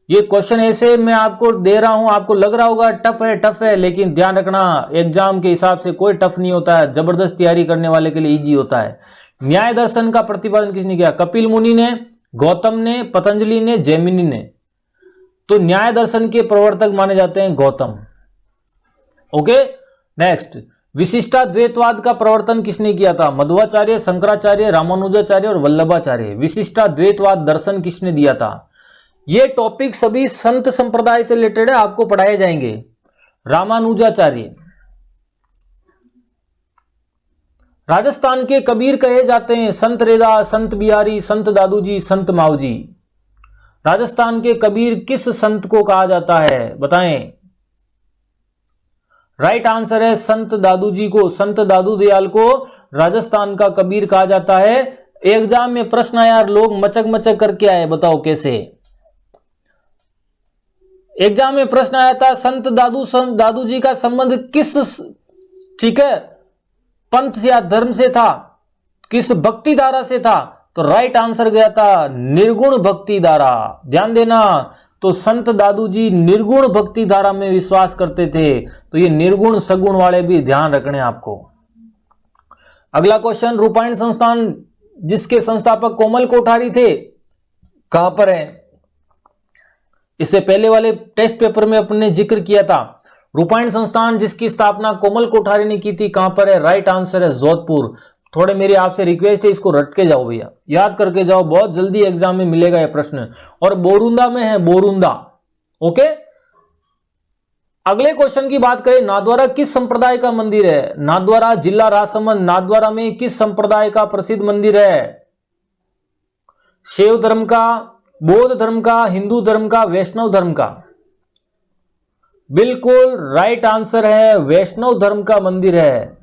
ये क्वेश्चन ऐसे मैं आपको दे रहा हूं, आपको लग रहा होगा टफ है, लेकिन ध्यान रखना एग्जाम के हिसाब से कोई टफ नहीं होता है, जबरदस्त तैयारी करने वाले के लिए इजी होता है। न्याय दर्शन का प्रतिपादन किसने किया? कपिल मुनि ने, गौतम ने, पतंजलि ने, जेमिनी ने। तो न्याय दर्शन के प्रवर्तक माने जाते हैं गौतम। ओके, नेक्स्ट, विशिष्टाद्वैतवाद का प्रवर्तन किसने किया था? मध्वाचार्य, शंकराचार्य, रामानुजाचार्य और वल्लभाचार्य। विशिष्टाद्वैतवाद दर्शन किसने दिया था? ये टॉपिक सभी संत संप्रदाय से रिलेटेड है, आपको पढ़ाए जाएंगे। रामानुजाचार्य। राजस्थान के कबीर कहे जाते हैं संत रेदा, संत बिहारी, संत दादूजी, संत मावजी। राजस्थान के कबीर किस संत को कहा जाता है, बताएं। राइट आंसर है संत दादूजी को, संत दादू दयाल को राजस्थान का कबीर कहा जाता है। एग्जाम में प्रश्न आया, लोग मचक मचक करके आए, बताओ कैसे। एग्जाम में प्रश्न आया था संत दादू जी का संबंध किस, ठीक है, पंथ या धर्म से था, किस भक्ति धारा से था? तो राइट आंसर गया था निर्गुण भक्ति धारा। ध्यान देना, तो संत दादू जी निर्गुण भक्ति धारा में विश्वास करते थे। तो ये निर्गुण सगुण वाले भी ध्यान रखने आपको। अगला क्वेश्चन, रूपायण संस्थान जिसके संस्थापक कोमल कोठारी थे, कहां पर है? इससे पहले वाले टेस्ट पेपर में अपने जिक्र किया था। रूपायण संस्थान जिसकी स्थापना कोमल कोठारी ने की थी, कहां पर है? राइट आंसर है जोधपुर। थोड़े मेरी आपसे रिक्वेस्ट है, इसको रट के जाओ भैया, याद करके जाओ, बहुत जल्दी एग्जाम में मिलेगा यह प्रश्न। और बोरुंदा में है, बोरुंदा। ओके, अगले क्वेश्चन की बात करें, नाथद्वारा किस संप्रदाय का मंदिर है? नाथद्वारा, जिला राजसमंद, नाथद्वारा में किस संप्रदाय का प्रसिद्ध मंदिर है? शैव धर्म का, बौद्ध धर्म का, हिंदू धर्म का, वैष्णव धर्म का? बिल्कुल राइट आंसर है, वैष्णव धर्म का मंदिर है।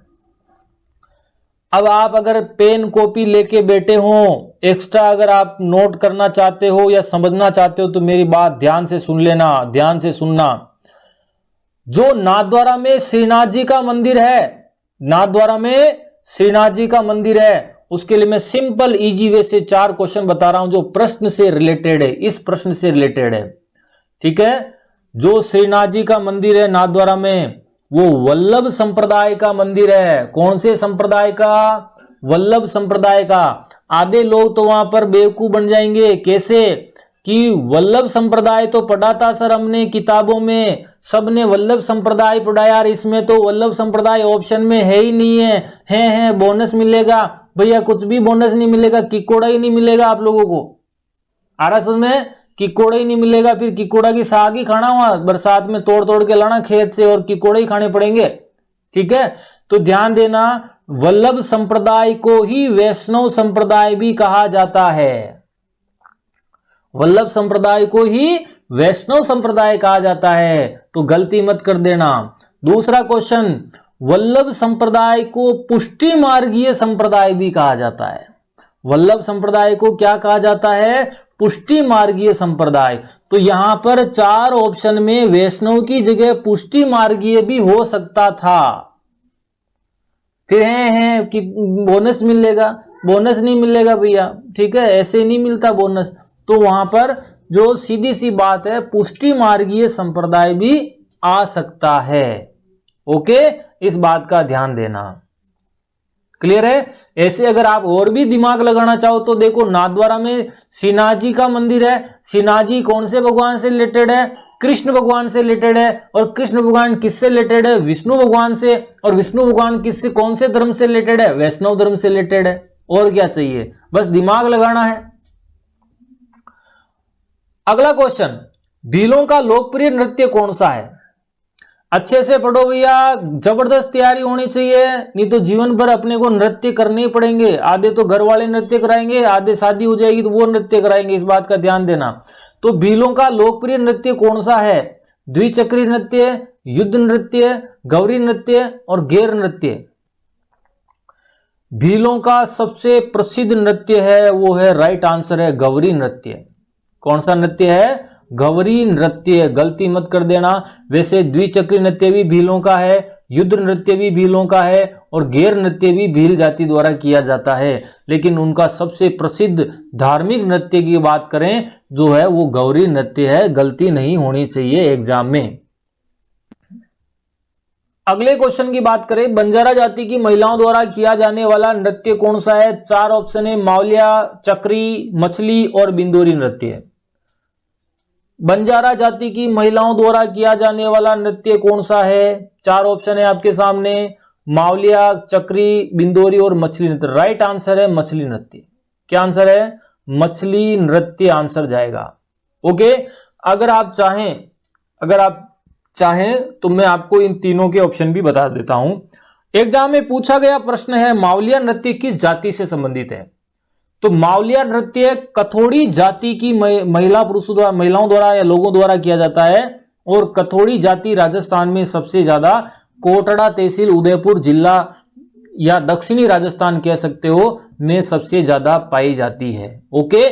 अब आप अगर पेन कॉपी लेके बैठे हो, एक्स्ट्रा अगर आप नोट करना चाहते हो या समझना चाहते हो तो मेरी बात ध्यान से सुन लेना, ध्यान से सुनना। जो नाथद्वारा में श्रीनाथ जी का मंदिर है, नाथद्वारा में श्रीनाथ जी का मंदिर है, उसके लिए मैं सिंपल इजी वे से 4 क्वेश्चन बता रहा हूं जो प्रश्न से रिलेटेड है, इस प्रश्न से रिलेटेड है। ठीक है, जो श्रीनाथ जी का मंदिर है नाथद्वारा में, वो वल्लभ संप्रदाय का मंदिर है। कौन से संप्रदाय का? वल्लभ संप्रदाय का। आधे लोग तो वहां पर बेवकूफ बन जाएंगे, कैसे कि वल्लभ संप्रदाय तो पढ़ा था सर हमने किताबों में, सबने वल्लभ संप्रदाय पढ़ा यार, इसमें तो वल्लभ संप्रदाय ऑप्शन में है ही नहीं है बोनस मिलेगा। भैया कुछ भी बोनस नहीं मिलेगा, किकोड़ा ही नहीं मिलेगा आप लोगों को। आ रहा समझ में? किकोड़ा ही नहीं मिलेगा, फिर किकोड़ा की साग ही खाना हुआ, बरसात में तोड़ तोड़ के लाना खेत से और किकोड़े ही खाने पड़ेंगे। ठीक है, तो ध्यान देना, वल्लभ संप्रदाय को ही वैष्णव संप्रदाय भी कहा जाता है। वल्लभ संप्रदाय को ही वैष्णव संप्रदाय कहा जाता है, तो गलती मत कर देना। दूसरा क्वेश्चन, वल्लभ संप्रदाय को पुष्टि मार्गीय संप्रदाय भी कहा जाता है। वल्लभ संप्रदाय को क्या कहा जाता है? पुष्टि मार्गीय संप्रदाय। तो यहां पर 4 ऑप्शन में वैष्णव की जगह पुष्टि मार्गीय भी हो सकता था। फिर है कि बोनस मिलेगा, बोनस नहीं मिलेगा भैया। ठीक है, ऐसे नहीं मिलता बोनस, तो वहां पर जो सीधी सी बात है, पुष्टि मार्गीय संप्रदाय भी आ सकता है। ओके, इस बात का ध्यान देना। क्लियर है? ऐसे अगर आप और भी दिमाग लगाना चाहो तो देखो, नाथद्वारा में श्रीनाथ जी का मंदिर है। श्रीनाथ जी कौन से भगवान से रिलेटेड है? कृष्ण भगवान से रिलेटेड है। और कृष्ण भगवान किससे रिलेटेड है? विष्णु भगवान से। और विष्णु भगवान किससे, कौन से धर्म से रिलेटेड है? वैष्णव धर्म से रिलेटेड है। और क्या चाहिए? बस दिमाग लगाना है। अगला क्वेश्चन, भीलों का लोकप्रिय नृत्य कौन सा है? अच्छे से पढ़ो भैया, जबरदस्त तैयारी होनी चाहिए, नहीं तो जीवन भर अपने को नृत्य करने पड़ेंगे। आधे तो घर वाले नृत्य कराएंगे, आधे शादी हो जाएगी तो वो नृत्य कराएंगे, इस बात का ध्यान देना। तो भीलों का लोकप्रिय नृत्य कौन सा है? द्विचक्री नृत्य, युद्ध नृत्य, गौरी नृत्य और गैर नृत्य। भीलों का सबसे प्रसिद्ध नृत्य है, वो है, राइट आंसर है गौरी नृत्य। कौन सा नृत्य है? गौरी नृत्य। गलती मत कर देना। वैसे द्विचक्री नृत्य भी भीलों का है, युद्ध नृत्य भी भीलों का है और गैर नृत्य भी भील जाति द्वारा किया जाता है, लेकिन उनका सबसे प्रसिद्ध धार्मिक नृत्य की बात करें जो है वो गौरी नृत्य है। गलती नहीं होनी चाहिए एग्जाम में। अगले क्वेश्चन की बात करें, बंजारा जाति की महिलाओं द्वारा किया जाने वाला नृत्य कौन सा है? 4 ऑप्शन है, मावलिया, चक्री, मछली और बिंदोरी नृत्य। बंजारा जाति की महिलाओं द्वारा किया जाने वाला नृत्य कौन सा है? 4 ऑप्शन है आपके सामने, मावलिया, चक्री, बिंदोरी और मछली नृत्य। राइट आंसर है मछली नृत्य। क्या आंसर है? मछली नृत्य आंसर जाएगा। ओके, अगर आप चाहें तो मैं आपको इन तीनों के ऑप्शन भी बता देता हूं। एग्जाम में पूछा गया प्रश्न है, मावलिया नृत्य किस जाति से संबंधित है? तो मावलिया नृत्य कथोड़ी जाति की महिलाओं द्वारा या लोगों द्वारा किया जाता है, और कथोड़ी जाति राजस्थान में सबसे ज्यादा कोटड़ा तहसील, उदयपुर जिला या दक्षिणी राजस्थान कह सकते हो, में सबसे ज्यादा पाई जाती है। ओके,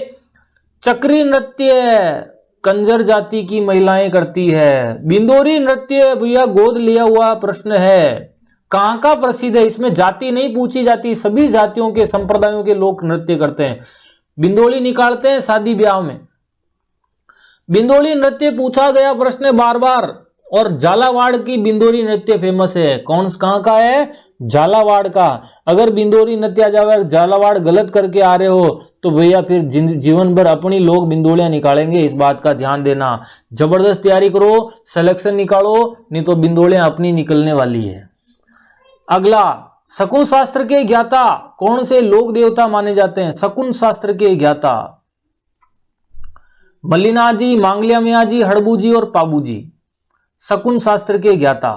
चक्री नृत्य कंजर जाति की महिलाएं करती है। बिंदोरी नृत्य भैया गोद लिया हुआ प्रश्न है, कहां का प्रसिद्ध है? इसमें जाति नहीं पूछी जाती, सभी जातियों के संप्रदायों के लोग नृत्य करते हैं। बिंदोली निकालते हैं शादी ब्याह में। बिंदोली नृत्य पूछा गया प्रश्न बार बार, और झालावाड़ की बिंदोरी नृत्य फेमस है। कहां का है? झालावाड़ का। अगर बिंदोरी नृत्य आ जाए, झालावाड़ गलत करके आ रहे हो तो भैया फिर जीवन भर अपनी लोग बिंदोलियां निकालेंगे, इस बात का ध्यान देना। जबरदस्त तैयारी करो, सिलेक्शन निकालो, नहीं तो बिंदोलियां अपनी निकलने वाली है। अगला, शकुन शास्त्र के ज्ञाता कौन से लोक देवता माने जाते हैं? शकुन शास्त्र के ज्ञाता मल्लिनाथ जी, मांगलिया मिया जी, हड़बू जी और पाबू जी। शकुन शास्त्र के ज्ञाता।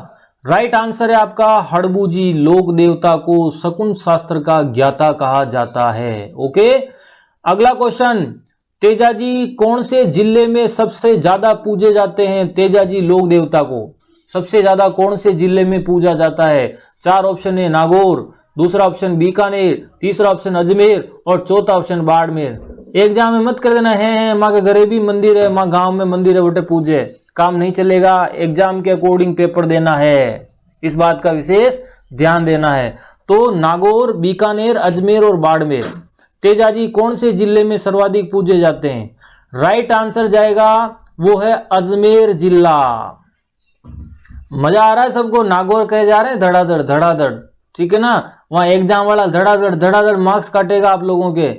राइट आंसर है आपका हड़बूजी। लोक देवता को शकुन शास्त्र का ज्ञाता कहा जाता है। ओके, अगला क्वेश्चन, तेजाजी कौन से जिले में सबसे ज्यादा पूजे जाते हैं? तेजाजी लोक देवता को सबसे ज्यादा कौन से जिले में पूजा जाता है? चार ऑप्शन है, नागौर, दूसरा ऑप्शन बीकानेर, तीसरा ऑप्शन अजमेर और चौथा ऑप्शन बाड़मेर। एग्जाम में मत कर देना है माँ के घरे भी मंदिर है, माँ गांव में मंदिर है, बेटे पूजे, काम नहीं चलेगा। एग्जाम के अकॉर्डिंग पेपर देना है, इस बात का विशेष ध्यान देना है। तो नागौर, बीकानेर, अजमेर और बाड़मेर, तेजाजी कौन से जिले में सर्वाधिक पूजे जाते हैं? राइट आंसर जाएगा वो है अजमेर जिला। मजा आ रहा है सबको? नागौर कहे जा रहे हैं धड़ाधड़ धड़ाधड़, ठीक है ना? वहां एग्जाम वाला धड़ाधड़ धड़ाधड़ मार्क्स काटेगा आप लोगों के।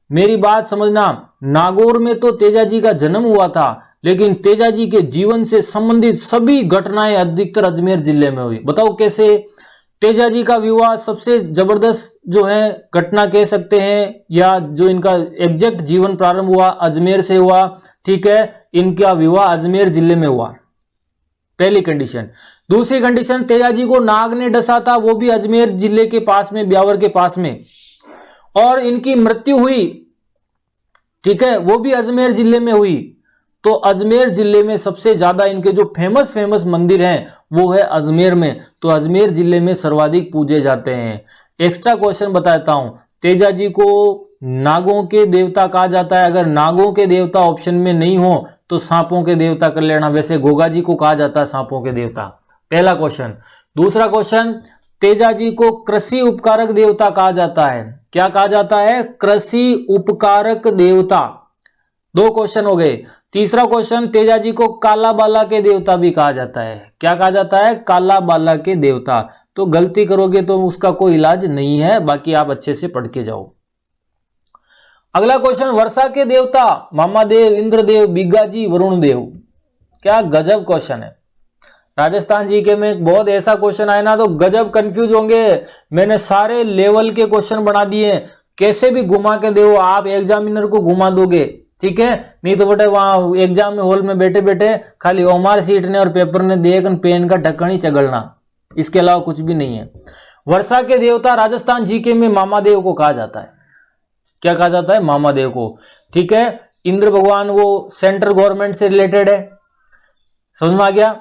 मेरी बात समझना, नागौर में तो तेजाजी का जन्म हुआ था, लेकिन तेजाजी के जीवन से संबंधित सभी घटनाएं अधिकतर अजमेर जिले में हुई। बताओ कैसे? तेजाजी का विवाह सबसे जबरदस्त जो है घटना कह सकते हैं, या जो इनका एग्जैक्ट जीवन प्रारंभ हुआ अजमेर से हुआ, ठीक है? इनका विवाह अजमेर जिले में हुआ, पहली कंडीशन। दूसरी कंडीशन, तेजाजी को नाग ने डसा था, वो भी अजमेर जिले के पास में, ब्यावर के पास में, और इनकी मृत्यु हुई, ठीक है, वो भी अजमेर जिले में हुई। तो अजमेर जिले में सबसे ज्यादा इनके जो फेमस मंदिर हैं वो है अजमेर में, तो अजमेर जिले में सर्वाधिक पूजे जाते हैं। एक्स्ट्रा क्वेश्चन बताता हूं, तेजाजी को नागों के देवता कहा जाता है। अगर नागों के देवता ऑप्शन में नहीं हो तो सांपों के देवता कर लेना। वैसे गोगाजी को कहा जाता है सांपों के देवता, पहला क्वेश्चन। दूसरा क्वेश्चन, तेजाजी को कृषि उपकारक देवता कहा जाता है। क्या कहा जाता है? कृषि उपकारक देवता। दो क्वेश्चन हो गए। तीसरा क्वेश्चन, तेजाजी को काला बाला के देवता भी कहा जाता है। क्या कहा जाता है? काला बाला के देवता। तो गलती करोगे तो उसका कोई इलाज नहीं है, बाकी आप अच्छे से पढ़ के जाओ। अगला क्वेश्चन, वर्षा के देवता मामादेव, इंद्रदेव, बिग्गाजी, वरुण देव। क्या गजब क्वेश्चन है। राजस्थान जीके में एक बहुत ऐसा क्वेश्चन आए ना तो गजब कंफ्यूज होंगे। मैंने सारे लेवल के क्वेश्चन बना दिए, कैसे भी घुमा के दो आप, एग्जामिनर को घुमा दोगे, ठीक है? नहीं तो बेटे वहां एग्जाम में हॉल में बैठे बैठे खाली ओमार सीट ने और पेपर ने देख पेन का ढक्कन ही चगलना, इसके अलावा कुछ भी नहीं है। वर्षा के देवता राजस्थान जीके में मामादेव को कहा जाता है। क्या कहा जाता है? मामादेव को, ठीक है? इंद्र भगवान वो सेंट्रल गवर्नमेंट से रिलेटेड है, समझ में आ गया?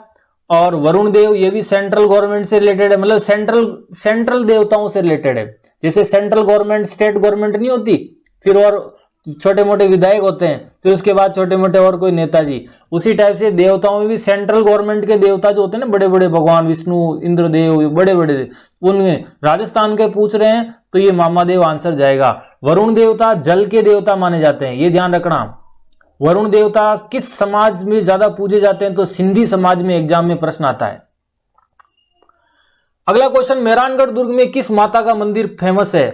और वरुण देव ये भी सेंट्रल गवर्नमेंट से रिलेटेड है, मतलब सेंट्रल देवताओं से रिलेटेड है। जैसे सेंट्रल गवर्नमेंट स्टेट गवर्नमेंट नहीं होती, फिर और छोटे मोटे विधायक होते हैं, फिर उसके बाद छोटे मोटे और कोई नेताजी, उसी टाइप से देवताओं में भी सेंट्रल गवर्नमेंट के देवता जो होते हैं ना, बड़े बड़े भगवान विष्णु, इंद्रदेव, बड़े बड़े, उनमें राजस्थान के पूछ रहे हैं तो ये मामादेव आंसर जाएगा। वरुण देवता जल के देवता माने जाते हैं, ये ध्यान रखना। वरुण देवता किस समाज में ज्यादा पूजे जाते हैं? तो सिंधी समाज में एग्जाम में प्रश्न आता है। अगला क्वेश्चन, मेहरानगढ़ दुर्ग में किस माता का मंदिर फेमस है,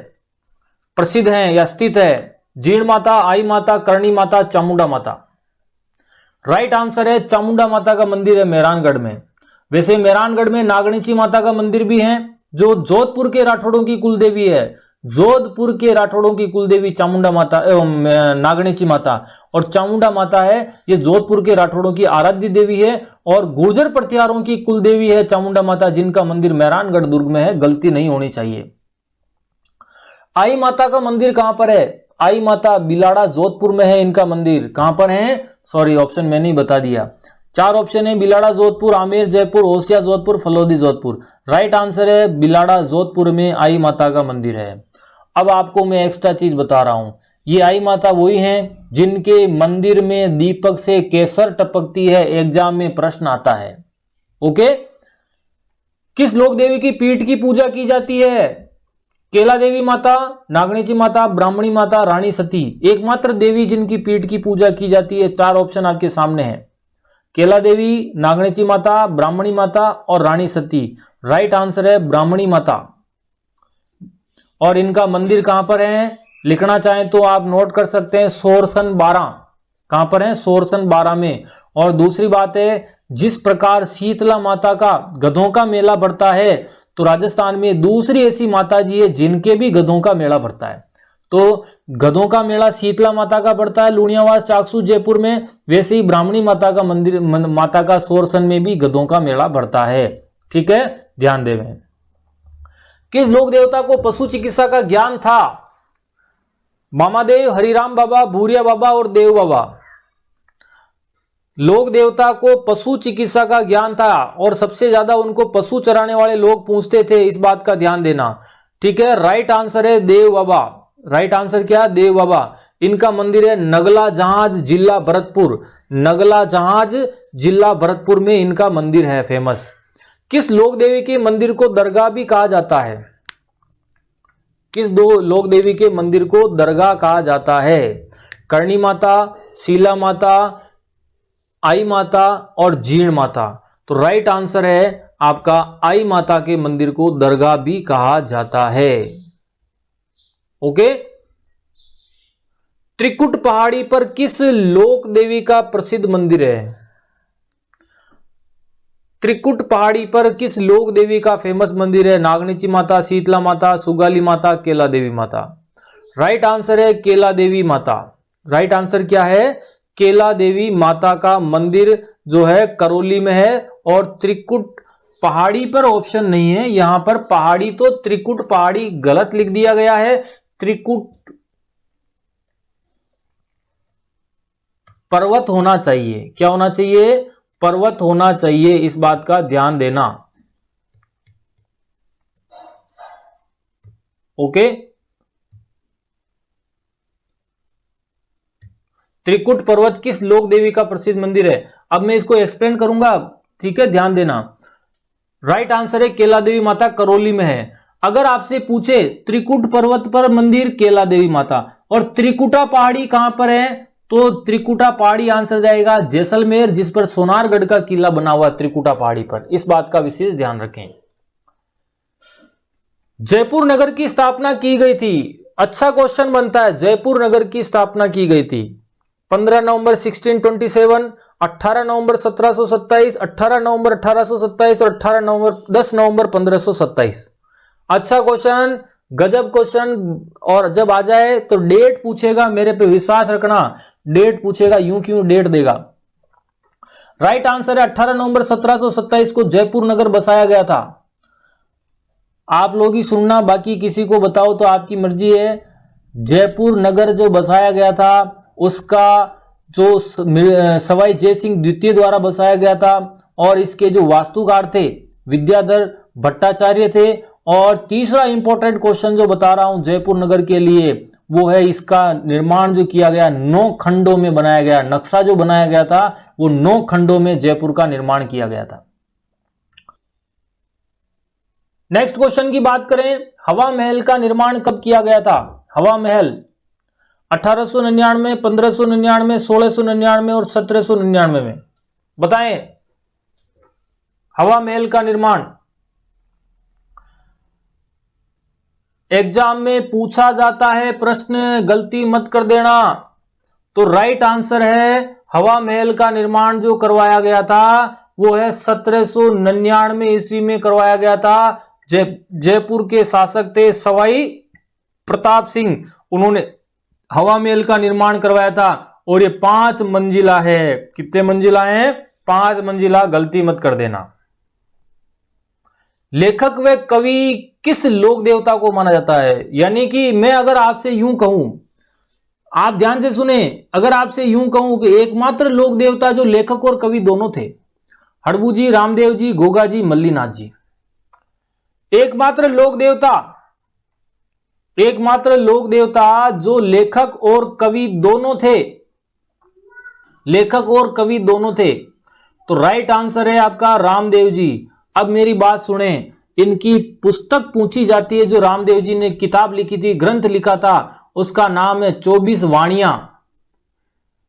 प्रसिद्ध है या स्थित है? जीण माता, आई माता, करणी माता, चामुंडा माता। राइट आंसर है चामुंडा माता का मंदिर है मेहरानगढ़ में। वैसे मेहरानगढ़ में नागणीची माता का मंदिर भी है, जो जोधपुर के राठौड़ों की कुलदेवी है। जोधपुर के राठौड़ों की कुलदेवी चामुंडा माता एवं नागणीची माता, और चामुंडा माता है ये जोधपुर के राठौड़ों की आराध्य देवी है, और गुर्जर प्रतिहारों की कुलदेवी है चामुंडा माता, जिनका मंदिर मेहरानगढ़ दुर्ग में है। गलती नहीं होनी चाहिए। आई माता का मंदिर कहां पर है? आई माता बिलाड़ा जोधपुर में है, इनका मंदिर कहां पर है? सॉरी ऑप्शन मैंने ही बता दिया। चार ऑप्शन है, बिलाड़ा जोधपुर, आमेर जयपुर, होशिया जोधपुर, फलोदी जोधपुर। राइट आंसर है बिलाड़ा जोधपुर में आई माता का मंदिर है। अब आपको मैं एक्स्ट्रा चीज बता रहा हूं, ये आई माता वही हैं जिनके मंदिर में दीपक से केसर टपकती है, एग्जाम में प्रश्न आता है। ओके, किस लोक देवी की पीठ की पूजा की जाती है? केला देवी माता, नागणीची माता, ब्राह्मणी माता, रानी सती। एकमात्र देवी जिनकी पीठ की पूजा की जाती है। चार ऑप्शन आपके सामने हैं, केला देवी, नागणीची माता, ब्राह्मणी माता और रानी सती। राइट आंसर है ब्राह्मणी माता। और इनका मंदिर कहां पर है? लिखना चाहें तो आप नोट कर सकते हैं, सोरसन 12। कहां पर है? सोरसन 12 में। और दूसरी बात है, जिस प्रकार शीतला माता का गधों का मेला बढ़ता है, तो राजस्थान में दूसरी ऐसी माता जी है जिनके भी गधों का मेला भरता है। तो गधों का मेला शीतला माता का पड़ता है लुणियावास चाकसू जयपुर में, वैसे ही ब्राह्मणी माता का मंदिर माता का सोरसन में भी गधों का मेला पड़ता है। ठीक है, ध्यान देवें। किस लोक देवता को पशु चिकित्सा का ज्ञान था? मामादेव, हरिराम बाबा, भूरिया बाबा और देव बाबा। लोक देवता को पशु चिकित्सा का ज्ञान था और सबसे ज्यादा उनको पशु चराने वाले लोग पूछते थे, इस बात का ध्यान देना। ठीक है, राइट आंसर है देव बाबा। राइट आंसर क्या है? देव बाबा। इनका मंदिर है नगला जहाज जिला भरतपुर। नगला जहाज जिला भरतपुर में इनका मंदिर है फेमस। किस लोक देवी के मंदिर को दरगाह भी कहा जाता है? किस दो लोक देवी के मंदिर को दरगाह कहा जाता है? करणी माता, शीला माता, आई माता और जीर्ण माता। तो राइट आंसर है आपका आई माता के मंदिर को दरगाह भी कहा जाता है। ओके। त्रिकुट पहाड़ी पर किस लोक देवी का प्रसिद्ध मंदिर है? त्रिकुट पहाड़ी पर किस लोक देवी का फेमस मंदिर है? नागनीची माता, शीतला माता, सुगाली माता, केला देवी माता। राइट आंसर है केला देवी माता। राइट आंसर क्या है? केला देवी माता का मंदिर जो है करौली में है। और त्रिकुट पहाड़ी पर ऑप्शन नहीं है, यहां पर पहाड़ी तो त्रिकुट पहाड़ी गलत लिख दिया गया है। त्रिकुट पर्वत होना चाहिए। क्या होना चाहिए? पर्वत होना चाहिए, इस बात का ध्यान देना। ओके। त्रिकुट पर्वत किस लोक देवी का प्रसिद्ध मंदिर है? अब मैं इसको एक्सप्लेन करूंगा, ठीक है, ध्यान देना। राइट आंसर है केला देवी माता, करौली में है। अगर आपसे पूछे त्रिकुट पर्वत पर मंदिर केला देवी माता और त्रिकुटा पहाड़ी कहां पर है, तो त्रिकुटा पहाड़ी आंसर जाएगा जैसलमेर, जिस पर सोनारगढ़ का किला बना हुआ त्रिकुटा पहाड़ी पर। इस बात का विशेष ध्यान रखें। जयपुर नगर की स्थापना की गई थी। अच्छा क्वेश्चन बनता है। जयपुर नगर की स्थापना की गई थी 15 नवंबर 1627, 18 नवंबर 1727, 18 नवंबर 1827 और 10 नवंबर 1527। अच्छा क्वेश्चन, गजब क्वेश्चन। और जब आ जाए तो डेट पूछेगा, मेरे पे विश्वास रखना, डेट पूछेगा, यूं क्यों डेट देगा। राइट आंसर है 18 नवंबर 1727 को जयपुर नगर बसाया गया था। आप लोग ही सुनना, बाकी किसी को बताओ तो आपकी मर्जी है। जयपुर नगर जो बसाया गया था उसका जो सवाई जयसिंह द्वितीय द्वारा बसाया गया था, और इसके जो वास्तुकार थे विद्याधर भट्टाचार्य थे। और तीसरा इंपॉर्टेंट क्वेश्चन जो बता रहा हूं जयपुर नगर के लिए, वो है इसका निर्माण जो किया गया 9 खंडों में बनाया गया। नक्शा जो बनाया गया था वो 9 खंडों में जयपुर का निर्माण किया गया था। नेक्स्ट क्वेश्चन की बात करें, हवा महल का निर्माण कब किया गया था? हवा महल 1899, 1599, 1699 और 1799 में। बताएं हवा महल का निर्माण। एग्जाम में पूछा जाता है प्रश्न, गलती मत कर देना। तो राइट आंसर है हवा महल का निर्माण जो करवाया गया था वो है 1799 ईस्वी में करवाया गया था। जयपुर के शासक थे सवाई प्रताप सिंह, उन्होंने हवा महल का निर्माण करवाया था। और ये 5 मंजिला है। कितने मंजिला है? 5 मंजिला, गलती मत कर देना। लेखक व कवि किस लोक देवता को माना जाता है? यानी कि मैं अगर आपसे यूं कहूं, आप ध्यान से सुने, अगर आपसे यूं कहूं कि एकमात्र लोक देवता जो लेखक और कवि दोनों थे, हड़बू जी, रामदेव जी, गोगा जी, मल्लीनाथ जी, एकमात्र लोक देवता जो लेखक और कवि दोनों थे, लेखक और कवि दोनों थे, तो राइट आंसर है आपका रामदेव जी। अब मेरी बात सुने, इनकी पुस्तक पूछी जाती है, जो रामदेव जी ने किताब लिखी थी, ग्रंथ लिखा था, उसका नाम है 24 वाणियां।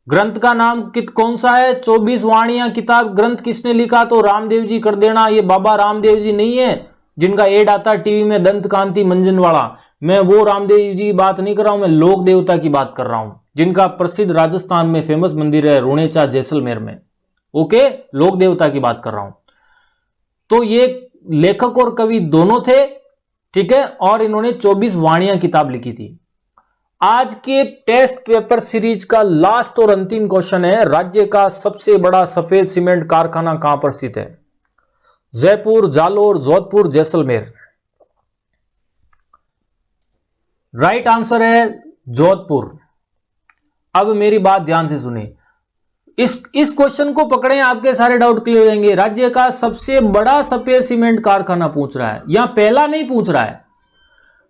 ग्रंथ का नाम कौन सा है? 24 वाणियां किताब ग्रंथ किसने लिखा? तो रामदेव जी कर देना। ये बाबा रामदेव जी नहीं है जिनका एड आता टीवी में, दंत कांति मंजन वाला। मैं वो रामदेव जी की बात नहीं कर रहा हूं, मैं लोक देवता की बात कर रहा हूं, जिनका प्रसिद्ध राजस्थान में फेमस मंदिर है रुणेचा जैसलमेर में। ओके, लोक देवता की बात कर रहा हूं। तो ये लेखक और कवि दोनों थे, ठीक है, और इन्होंने 24 वाणियां किताब लिखी थी। आज के टेस्ट पेपर सीरीज का लास्ट और अंतिम क्वेश्चन है, राज्य का सबसे बड़ा सफेद सीमेंट कारखाना कहां पर स्थित है? जयपुर, जालोर, जोधपुर, जैसलमेर। राइट आंसर है जोधपुर। अब मेरी बात ध्यान से सुनिए, इस क्वेश्चन को पकड़ें, आपके सारे डाउट क्लियर हो जाएंगे। राज्य का सबसे बड़ा सफेद सीमेंट कारखाना पूछ रहा है, यहां पहला नहीं पूछ रहा है।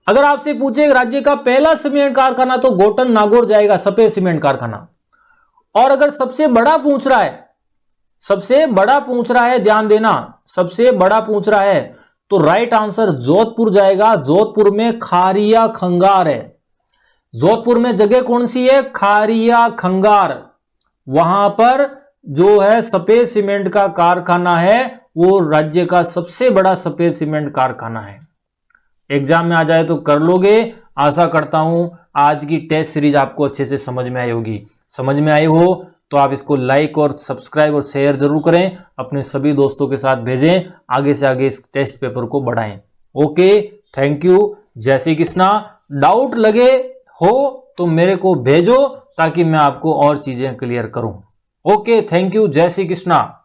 अगर आपसे पूछे राज्य का पहला सीमेंट कारखाना तो गोटन नागौर जाएगा, सफेद सीमेंट कारखाना। और अगर सबसे बड़ा पूछ रहा है, सबसे बड़ा पूछ रहा है, ध्यान देना, सबसे बड़ा पूछ रहा है तो राइट आंसर जोधपुर जाएगा। जोधपुर में खारिया खंगार है। जोधपुर में जगह कौन सी है? खारिया खंगार। वहां पर जो है सफेद सीमेंट का कारखाना है, वो राज्य का सबसे बड़ा सफेद सीमेंट कारखाना है। एग्जाम में आ जाए तो कर लोगे। आशा करता हूं आज की टेस्ट सीरीज आपको अच्छे से समझ में आई होगी। समझ में आई हो तो आप इसको लाइक और सब्सक्राइब और शेयर जरूर करें, अपने सभी दोस्तों के साथ भेजें, आगे से आगे इस टेस्ट पेपर को बढ़ाएं। ओके, थैंक यू, जय श्री कृष्णा। डाउट लगे हो तो मेरे को भेजो ताकि मैं आपको और चीजें क्लियर करूं। ओके, थैंक यू, जय श्री कृष्णा।